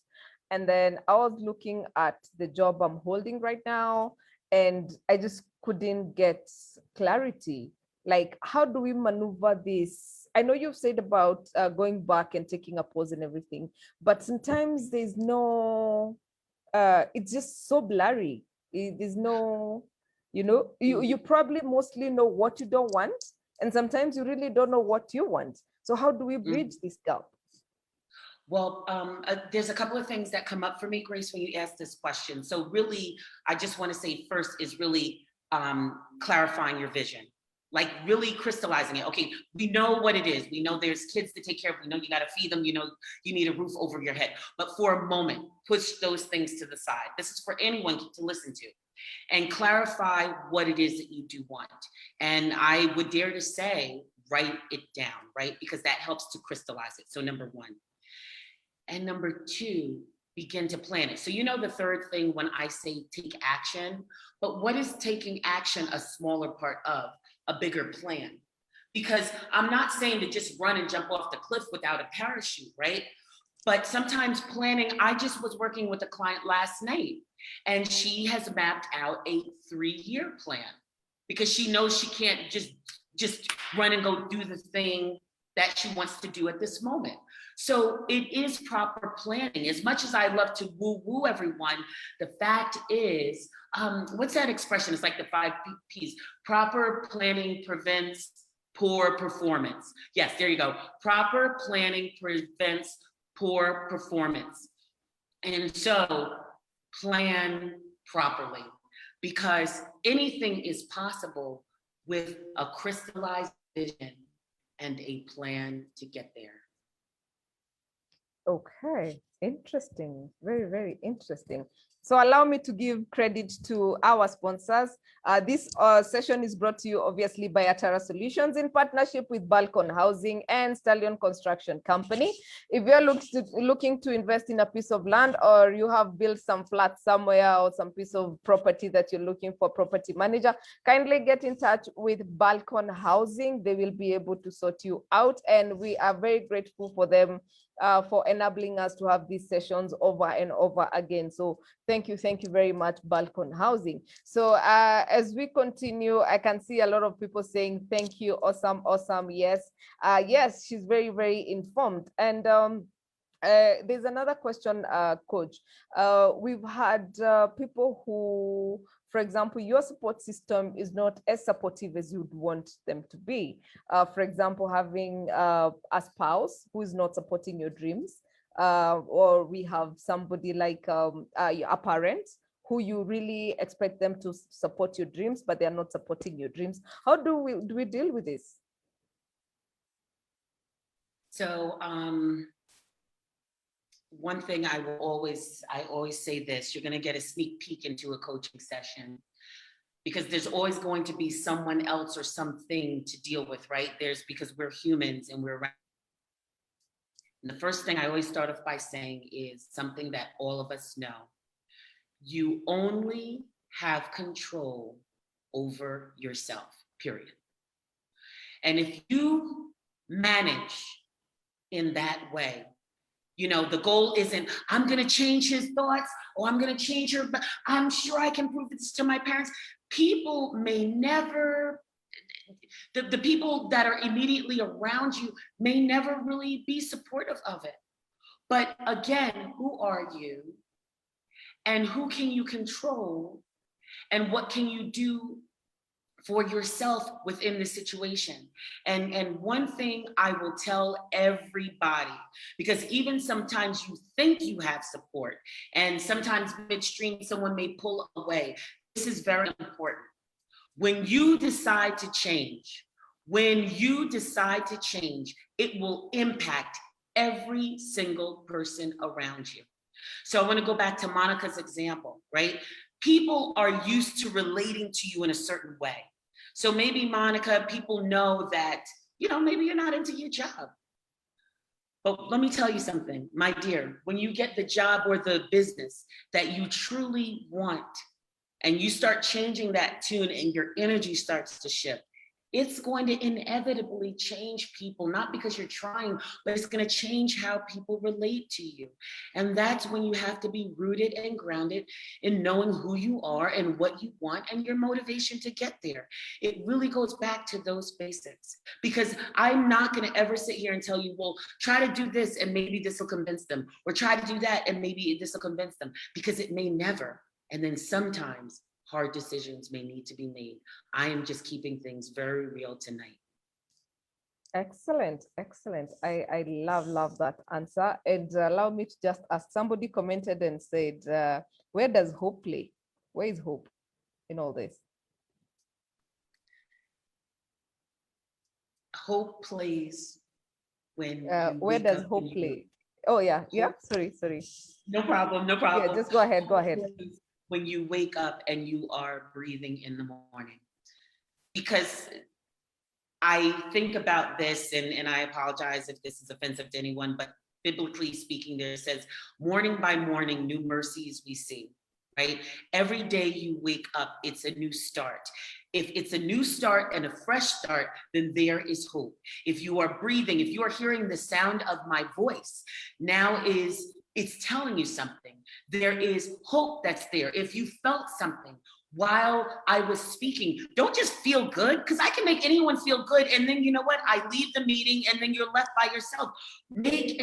And then I was looking at the job I'm holding right now, and I just couldn't get clarity. Like, how do we maneuver this? I know you've said about going back and taking a pause and everything, but sometimes there's no, it's just so blurry. There's no, you probably mostly know what you don't want, and sometimes you really don't know what you want. So how do we bridge this gap?
Well, there's a couple of things that come up for me, Grace, when you ask this question. So really, I just want to say first is really clarifying your vision, like really crystallizing it. Okay, we know what it is. We know there's kids to take care of. We know you got to feed them. You know you need a roof over your head. But for a moment, push those things to the side. This is for anyone to listen to, and clarify what it is that you do want. And I would dare to say, write it down, right? Because that helps to crystallize it. So number one. And number two, begin to plan it. So the third thing when I say take action, but what is taking action a smaller part of a bigger plan? Because I'm not saying to just run and jump off the cliff without a parachute, right? But sometimes planning, I just was working with a client last night, and she has mapped out a 3-year plan because she knows she can't just run and go do the thing that she wants to do at this moment. So it is proper planning. As much as I love to woo everyone, the fact is, what's that expression? It's like the 5 P's. Proper planning prevents poor performance. Yes, there you go. Proper planning prevents poor performance. And so plan properly, because anything is possible with a crystallized vision and a plan to get there.
Okay, interesting. Very, very interesting. So allow me to give credit to our sponsors. This session is brought to you obviously by Atara Solutions in partnership with Balcon Housing and Stallion Construction Company. If you're looking to invest in a piece of land, or you have built some flat somewhere or some piece of property that you're looking for property manager, kindly get in touch with Balcon Housing. They will be able to sort you out, and we are very grateful for them for enabling us to have these sessions over and over again. So thank you very much, Balcon Housing. So as we continue, I can see a lot of people saying thank you, awesome. Yes, yes, she's very, very informed. And There's another question, Coach. We've had people who, for example, your support system is not as supportive as you'd want them to be. For example, having a spouse who is not supporting your dreams, or we have somebody like a parent who you really expect them to support your dreams, but they're not supporting your dreams. How do we deal with this?
So, one thing I always say this, you're going to get a sneak peek into a coaching session, because there's always going to be someone else or something to deal with, right? Because we're humans and we're around. And the first thing I always start off by saying is something that all of us know. You only have control over yourself, period. And if you manage in that way, you know, the goal isn't, I'm going to change his thoughts, or I'm going to change her, but I'm sure I can prove this to my parents. People may never, the people that are immediately around you may never really be supportive of it. But again, who are you? And who can you control? And what can you do for yourself within the situation? And one thing I will tell everybody, because even sometimes you think you have support, and sometimes midstream someone may pull away. This is very important. When you decide to change, it will impact every single person around you. So I want to go back to Monica's example, right? People are used to relating to you in a certain way. So maybe, Monica, people know that, you know, maybe you're not into your job. But let me tell you something, my dear, when you get the job or the business that you truly want, and you start changing that tune and your energy starts to shift, it's going to inevitably change people, not because you're trying, but it's going to change how people relate to you. And that's when you have to be rooted and grounded in knowing who you are and what you want and your motivation to get there. It really goes back to those basics, because I'm not going to ever sit here and tell you, well, try to do this and maybe this will convince them, or try to do that and maybe this will convince them, because it may never. And then sometimes hard decisions may need to be made. I am just keeping things very real tonight.
Excellent, excellent. I love that answer. And allow me to just ask, somebody commented and said, where does hope play? Where is hope in all this?
Hope plays when
where does hope play? Oh yeah, sorry.
No problem.
Yeah, just go ahead.
When you wake up and you are breathing in the morning. Because I think about this, and I apologize if this is offensive to anyone, but biblically speaking, there says, morning by morning, new mercies we see, right? Every day you wake up, it's a new start. If it's a new start and a fresh start, then there is hope. If you are breathing, if you are hearing the sound of my voice, it's telling you something. There is hope that's there. If you felt something while I was speaking, don't just feel good, because I can make anyone feel good. And then, you know what? I leave the meeting and then you're left by yourself. Make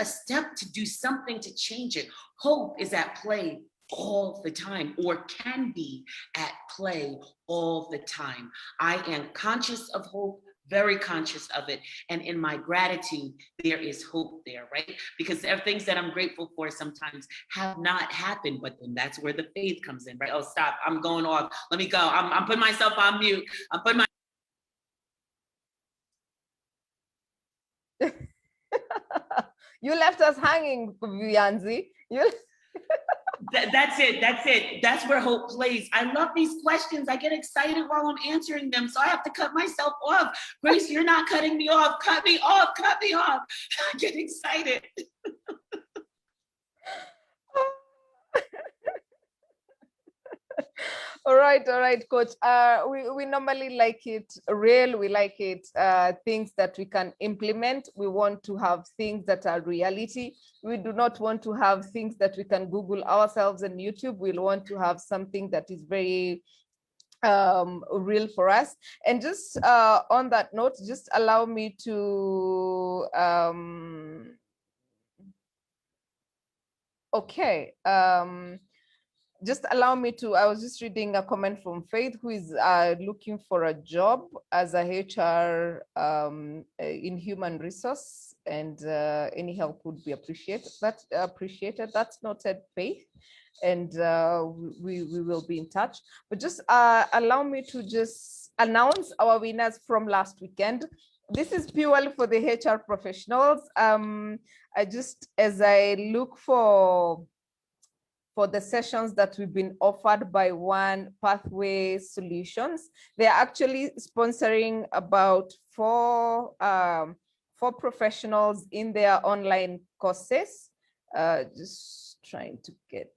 a step to do something to change it. Hope is at play all the time, or can be at play all the time. I am conscious of hope, very conscious of it. And in my gratitude, there is hope there, right? Because there are things that I'm grateful for sometimes have not happened, but then that's where the faith comes in, right? Oh, stop, I'm going off. Let me go. I'm putting myself on mute. I'm putting my
You left us hanging, Vianzi.
That's it. That's where hope plays. I love these questions. I get excited while I'm answering them, so I have to cut myself off. Grace, you're not cutting me off. Cut me off. I get excited.
All right, Coach. We normally like it real. We like it things that we can implement. We want to have things that are reality. We do not want to have things that we can Google ourselves and YouTube. We'll want to have something that is very real for us. And just on that note, just allow me to Okay. Just allow me to, I was just reading a comment from Faith, who is looking for a job as a HR in human resource, and any help would be appreciated. That's noted, Faith, and we will be in touch. But just allow me to just announce our winners from last weekend. This is purely for the HR professionals. As I look for the sessions that we've been offered by One Pathway Solutions. They're actually sponsoring about four professionals in their online courses. Just trying to get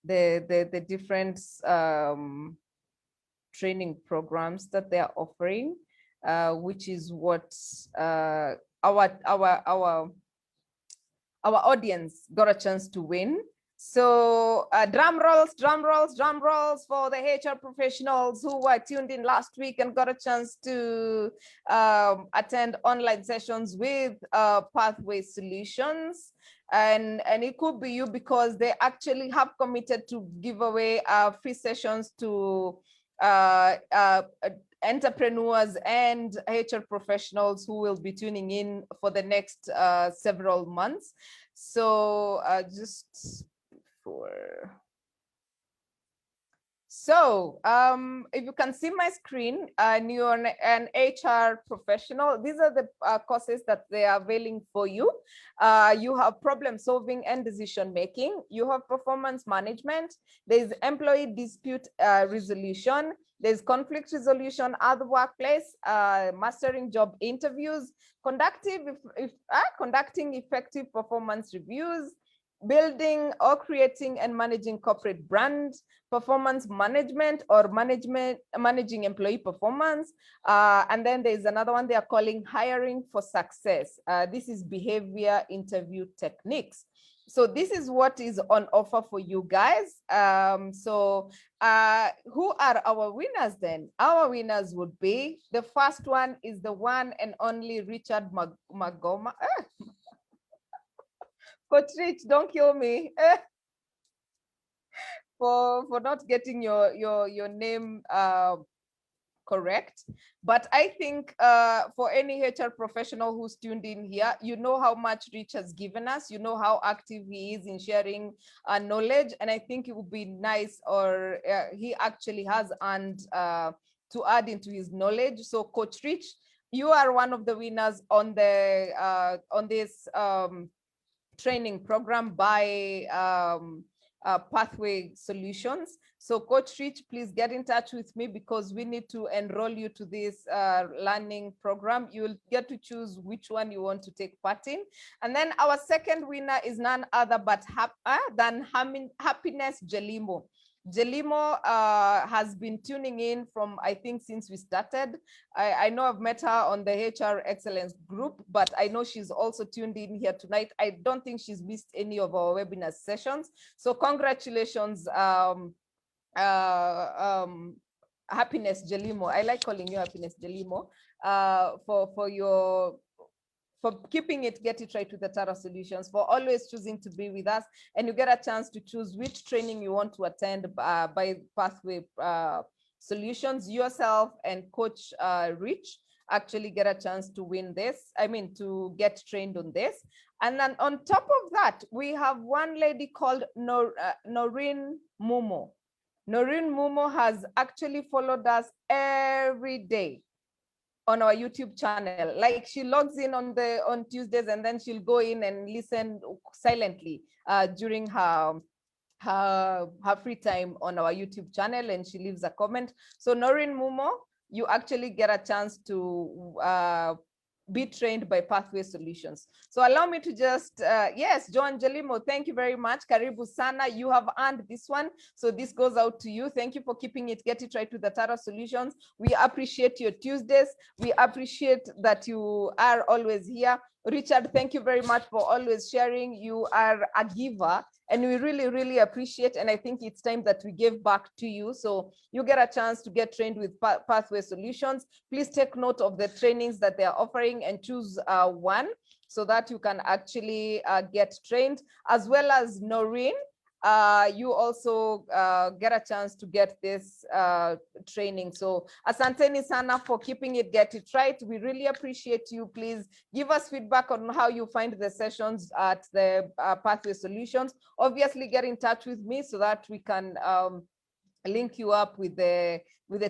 the different training programs that they are offering, which is what our audience got a chance to win. So drum rolls for the HR professionals who were tuned in last week and got a chance to attend online sessions with Pathway Solutions. And it could be you, because they actually have committed to give away free sessions to entrepreneurs and HR professionals who will be tuning in for the next several months. So if you can see my screen, and you're an HR professional, these are the courses that they are availing for you. You have problem solving and decision making. You have performance management. There's employee dispute resolution. There's conflict resolution at the workplace, mastering job interviews, conducting effective performance reviews, building or creating and managing corporate brand, performance management or managing employee performance. And then there's another one they are calling hiring for success. This is behavior interview techniques. So this is what is on offer for you guys. Who are our winners then? Our winners would be, the first one is the one and only Richard Magoma. Coach Rich, don't kill me for not getting your name correct. But I think for any HR professional who's tuned in here, you know how much Rich has given us, you know how active he is in sharing knowledge. And I think it would be nice, or he actually has earned to add into his knowledge. So Coach Rich, you are one of the winners on this training program by Pathway Solutions. So Coach Rich, please get in touch with me, because we need to enroll you to this learning program. You'll get to choose which one you want to take part in. And then our second winner is none other but Happiness Jelimo. Jelimo has been tuning in from, I think, since we started. I know I've met her on the HR Excellence group, but I know she's also tuned in here tonight. I don't think she's missed any of our webinar sessions. So congratulations, Happiness Jelimo. I like calling you Happiness Jelimo, for keeping it, get it right with the Tara Solutions, for always choosing to be with us. And you get a chance to choose which training you want to attend by Pathway Solutions. Yourself and Coach Rich actually get a chance to win this. I mean, to get trained on this. And then on top of that, we have one lady called Noreen Mumo. Noreen Mumo has actually followed us every day on our YouTube channel. Like, she logs in on Tuesdays, and then she'll go in and listen silently during her free time on our YouTube channel, and she leaves a comment. So Noreen Mumo, you actually get a chance to be trained by Pathway Solutions. So allow me to just, yes, John Jelimo, thank you very much. Karibu Sana, you have earned this one. So this goes out to you. Thank you for keeping it, get it right with the Tara Solutions. We appreciate your Tuesdays. We appreciate that you are always here. Richard, thank you very much for always sharing. You are a giver, and we really, really appreciate. And I think it's time that we give back to you. So you get a chance to get trained with Pathway Solutions. Please take note of the trainings that they are offering and choose one. so that you can actually get trained, as well as Noreen. You also get a chance to get this training. So asanteni sana for keeping it Get It Right. We really appreciate you. Please give us feedback on how you find the sessions at the Pathway Solutions. Obviously, get in touch with me so that we can link you up with the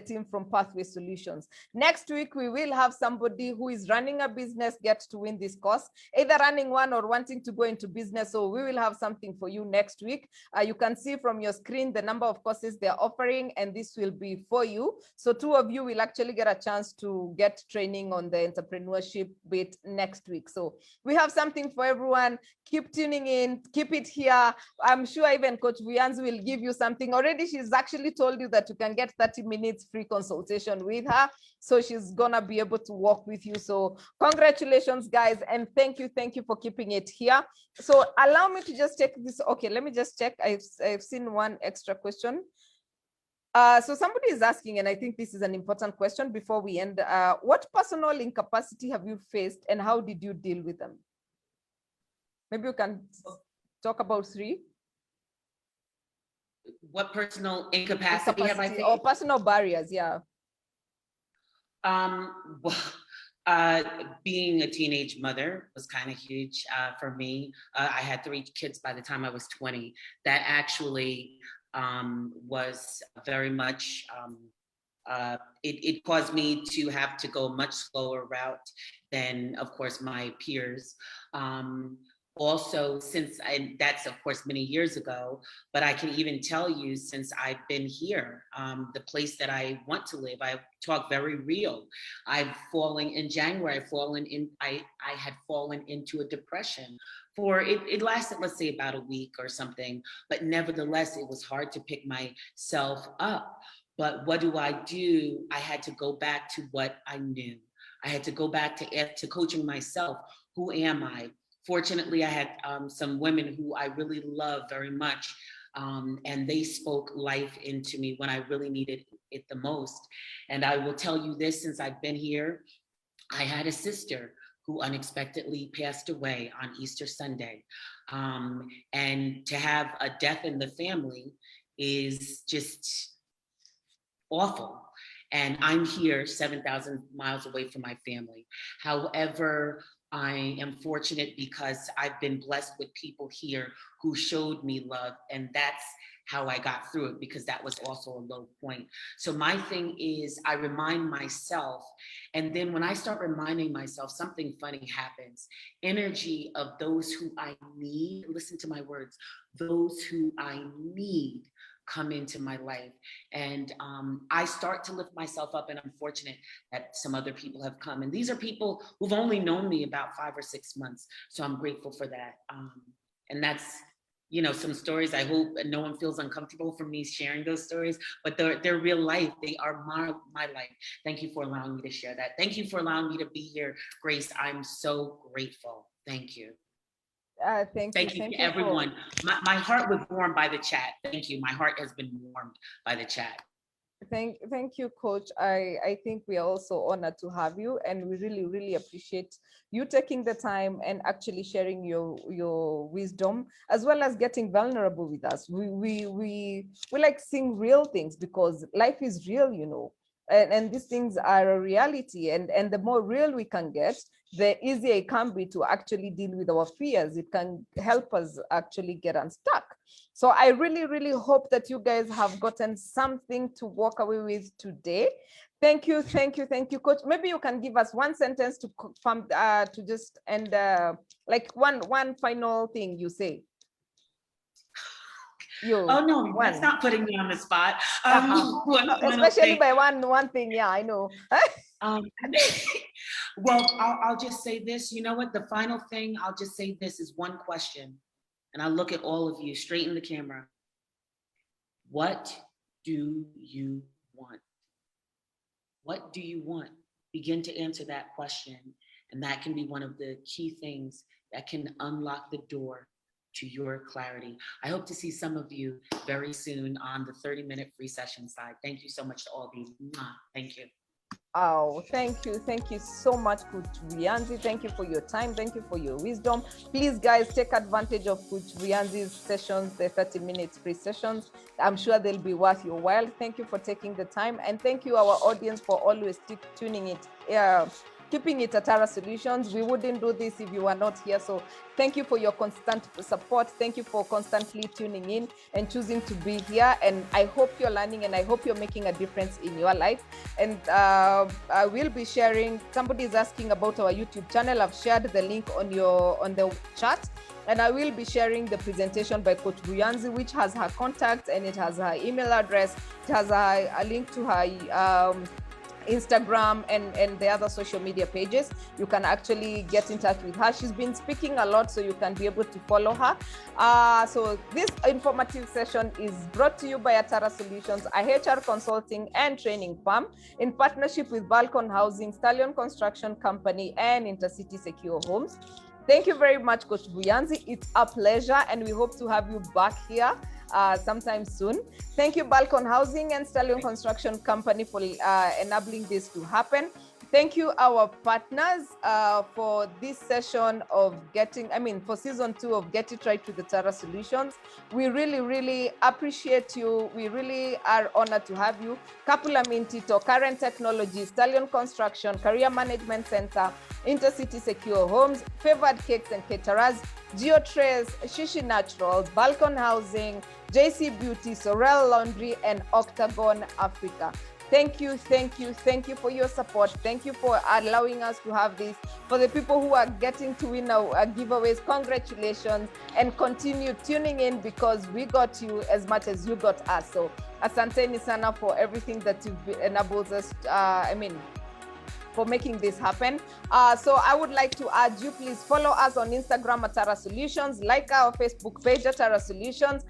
team from Pathway Solutions. Next week, we will have somebody who is running a business get to win this course, either running one or wanting to go into business. So we will have something for you next week. You can see from your screen the number of courses they're offering, and this will be for you. So 2 of you will actually get a chance to get training on the entrepreneurship bit next week. So we have something for everyone. Keep tuning in, keep it here. I'm sure even Coach Vianzi will give you something. Already she's actually told you that you can get 30 minutes free consultation with her. So she's gonna be able to walk with you. So congratulations, guys. And thank you for keeping it here. So allow me to just check this. Okay, let me just check. I've seen one extra question. So somebody is asking, and I think this is an important question before we end. What personal incapacity have you faced and how did you deal with them? Maybe you can talk about 3.
What personal incapacity have I faced?
Or personal barriers, yeah.
Well, being a teenage mother was kind of huge for me. I had 3 kids by the time I was 20. That actually was very much, it caused me to have to go a much slower route than, of course, my peers. Also, that's of course many years ago, but I can even tell you since I've been here, the place that I want to live, I talk very real. In January, I had fallen into a depression for, it lasted, let's say about a week or something, but nevertheless, it was hard to pick myself up. But what do? I had to go back to what I knew. I had to go back to coaching myself. Who am I? Fortunately, I had some women who I really love very much, and they spoke life into me when I really needed it the most. And I will tell you this, since I've been here, I had a sister who unexpectedly passed away on Easter Sunday. And to have a death in the family is just awful. And I'm here 7,000 miles away from my family. However, I am fortunate because I've been blessed with people here who showed me love, and that's how I got through it, because that was also a low point. So my thing is, I remind myself, and then when I start reminding myself, something funny happens. Energy of those who I need, listen to my words, those who I need come into my life. And I start to lift myself up, and I'm fortunate that some other people have come. And these are people who've only known me about 5 or 6 months. So I'm grateful for that. And that's, some stories. I hope no one feels uncomfortable for me sharing those stories, but they're real life. They are my life. Thank you for allowing me to share that. Thank you for allowing me to be here, Grace. I'm so grateful. Thank you. Thank you to everyone. My heart was warmed by the chat. Thank you. My heart has been warmed by the chat.
Thank you, Coach. I think we are also honored to have you, and we really, really appreciate you taking the time and actually sharing your wisdom, as well as getting vulnerable with us. We like seeing real things, because life is real, and these things are a reality. And the more real we can get, the easier it can be to actually deal with our fears. It can help us actually get unstuck. So I really, really hope that you guys have gotten something to walk away with today. Thank you, Coach. Maybe you can give us one sentence to just end, like one final thing you say.
Oh no, that's not putting me on the spot.
Especially by one thing, yeah, I know.
Well, I'll just say this. You know what? The final thing I'll just say this is one question, and I'll look at all of you straight in the camera. What do you want? What do you want? Begin to answer that question, and that can be one of the key things that can unlock the door to your clarity. I hope to see some of you very soon on the 30-minute free session side. Thank you so much to all of you. Thank you.
Oh, thank you. Thank you so much, Coach Rianzi. Thank you for your time. Thank you for your wisdom. Please, guys, take advantage of Coach Rianzi's sessions, the 30 minutes free sessions. I'm sure they'll be worth your while. Thank you for taking the time. And thank you, our audience, for always tuning it. Keeping it at Tara Solutions. We wouldn't do this if you were not here. So thank you for your constant support. Thank you for constantly tuning in and choosing to be here. And I hope you're learning and I hope you're making a difference in your life. And I will be sharing, somebody is asking about our YouTube channel. I've shared the link on the chat. And I will be sharing the presentation by Coach Buyanzi, which has her contact and it has her email address. It has a link to her Instagram and the other social media pages. You can actually get in touch with her. She's been speaking a lot, so you can be able to follow her. So this informative session is brought to you by Atara Solutions, a HR consulting and training firm in partnership with Balcon Housing, Stallion Construction Company, and Intercity Secure Homes. Thank you very much, Coach Buyanzi. It's a pleasure, and we hope to have you back here sometime soon. Thank you, Balcon Housing and Stallion Construction Company, for enabling this to happen. Thank you, our partners, for this session of for season 2 of Get It Right with the Tara Solutions. We really, really appreciate you. We really are honored to have you. Kapula Mintito, Current Technology, Stallion Construction, Career Management Center, Intercity Secure Homes, Favored Cakes and Caterers, GeoTrace, Shishi Naturals, Balcon Housing, JC Beauty, Sorel Laundry, and Octagon Africa. Thank you for your support. Thank you for allowing us to have this. For the people who are getting to win our giveaways, congratulations, and continue tuning in because we got you as much as you got us. So asanteni sana for everything that you've enabled us, for making this happen. So I would like to urge you, please follow us on Instagram at Tara Solutions, like our Facebook page at Tara Solutions,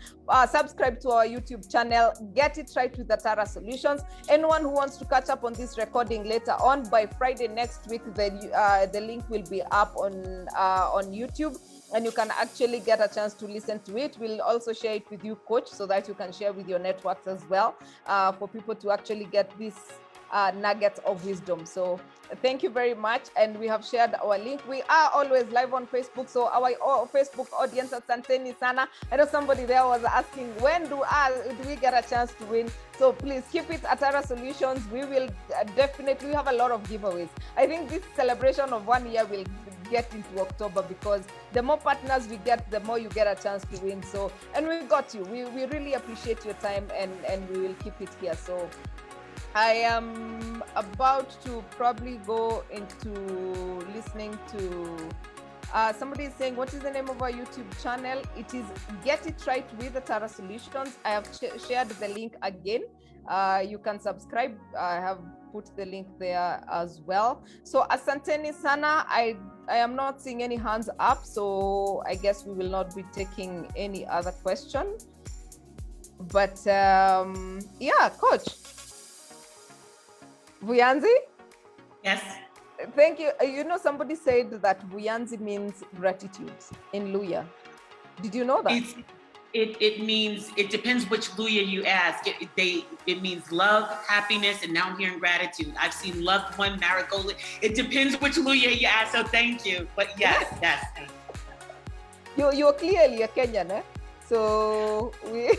subscribe to our YouTube channel, Get It Right with the Tara Solutions. Anyone who wants to catch up on this recording later on, by Friday next week, the link will be up on YouTube, and you can actually get a chance to listen to it. We'll also share it with you, Coach, so that you can share with your networks as well, for people to actually get this nugget of wisdom. So thank you very much, and we have shared our link. We are always live on Facebook, so our Facebook audience at Santeni Sana. I know somebody there was asking, when do we get a chance to win? So please keep it at Tara Solutions. We will definitely have a lot of giveaways. I think this celebration of 1 year will get into October, because the more partners we get, the more you get a chance to win. So, and we got you. We really appreciate your time, and we will keep it here. So I am about to probably go into listening to somebody is saying, what is the name of our YouTube channel? It is Get It Right with the Tara Solutions. I have shared the link again. You can subscribe. I have put the link there as well. So asanteni sana. I am not seeing any hands up, so I guess we will not be taking any other question. But yeah, Coach Buyanzi?
Yes.
Thank you. You know, somebody said that Buyanzi means gratitude in Luya. Did you know that?
It means, it depends which Luya you ask. It means love, happiness, and now I'm hearing gratitude. I've seen loved one, marigold. It depends which Luya you ask, so thank you. But yes.
You're clearly a Kenyan, eh? So we...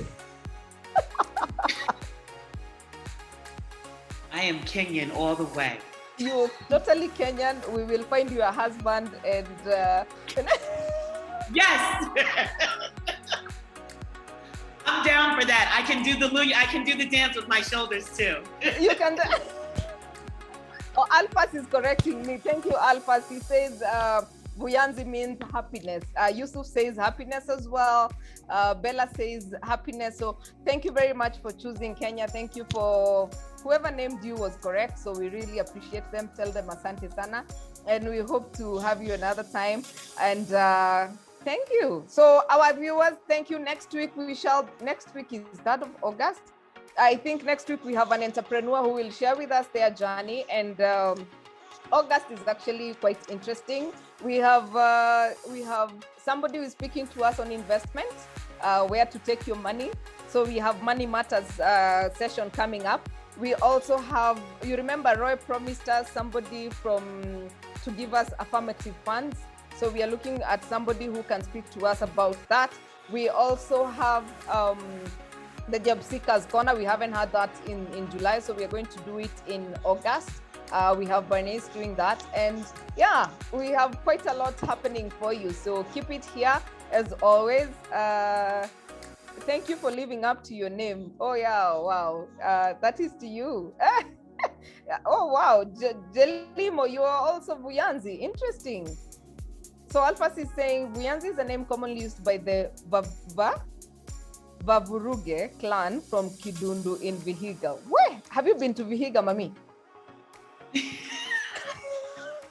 I am Kenyan all the way.
You're totally Kenyan. We will find you a husband and...
Yes! I'm down for that. I can do the Luya. I can do the dance with my shoulders too.
You can... Oh, Alphas is correcting me. Thank you, Alphas. He says Buyanzi means happiness. Yusuf says happiness as well. Bella says happiness. So thank you very much for choosing Kenya. Thank you for... Whoever named you was correct, so we really appreciate them. Tell them asante sana, and we hope to have you another time. And thank you. So our viewers, thank you. Next week is 3rd of August. I think next week we have an entrepreneur who will share with us their journey, and August is actually quite interesting. We have somebody who is speaking to us on investment, where to take your money. So we have Money Matters session coming up. We also have, you remember Roy promised us somebody to give us affirmative funds. So we are looking at somebody who can speak to us about that. We also have the Job Seekers Corner. We haven't had that in July, so we are going to do it in August. We have Bernice doing that. And yeah, we have quite a lot happening for you. So keep it here as always. Thank you for living up to your name. Oh yeah, wow. That is to you. Oh wow, Jelimo, you are also Buyanzi. Interesting. So Alphas is saying Buyanzi is a name commonly used by the Bavuruge clan from Kidundu in Vihiga. Where? Have you been to Vihiga, Mami?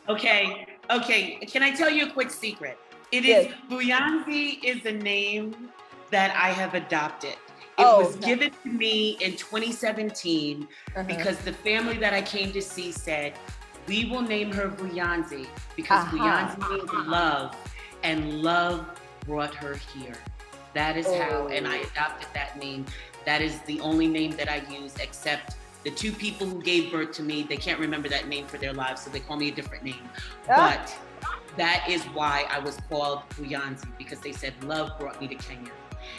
Okay. Can I tell you a quick secret?
Yes.
Buyanzi is a name that I have adopted. It was given to me in 2017 because the family that I came to see said, we will name her Buyanzi because Buyanzi means love, and love brought her here. That is how, and I adopted that name. That is the only name that I use, except the two people who gave birth to me, they can't remember that name for their lives, so they call me a different name. But that is why I was called Buyanzi, because they said love brought me to Kenya.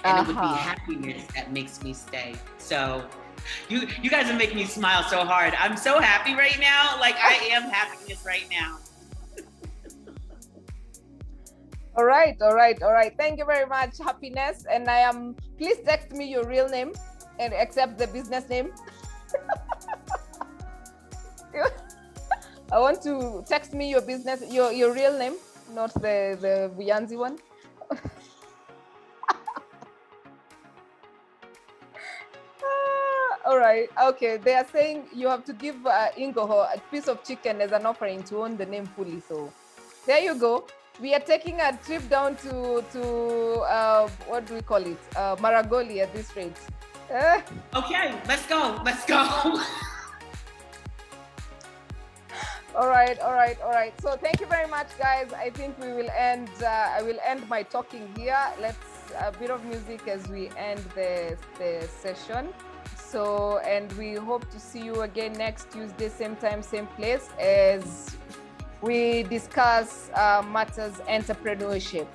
And it would be happiness that makes me stay. So you guys are making me smile so hard. I'm so happy right now. Like I am happiness right now.
All right. Thank you very much, Happiness. And please text me your real name and accept the business name. I want to text me your business, your real name, not the Buyanzi one. All right. Okay. They are saying you have to give Ingoho a piece of chicken as an offering to own the name fully. So there you go. We are taking a trip down to what do we call it? Maragoli at this rate.
Okay, let's go.
All right. So thank you very much, guys. I think we will end. I will end my talking here. Let's a bit of music as we end the session. So, and we hope to see you again next Tuesday, same time, same place, as we discuss matters entrepreneurship.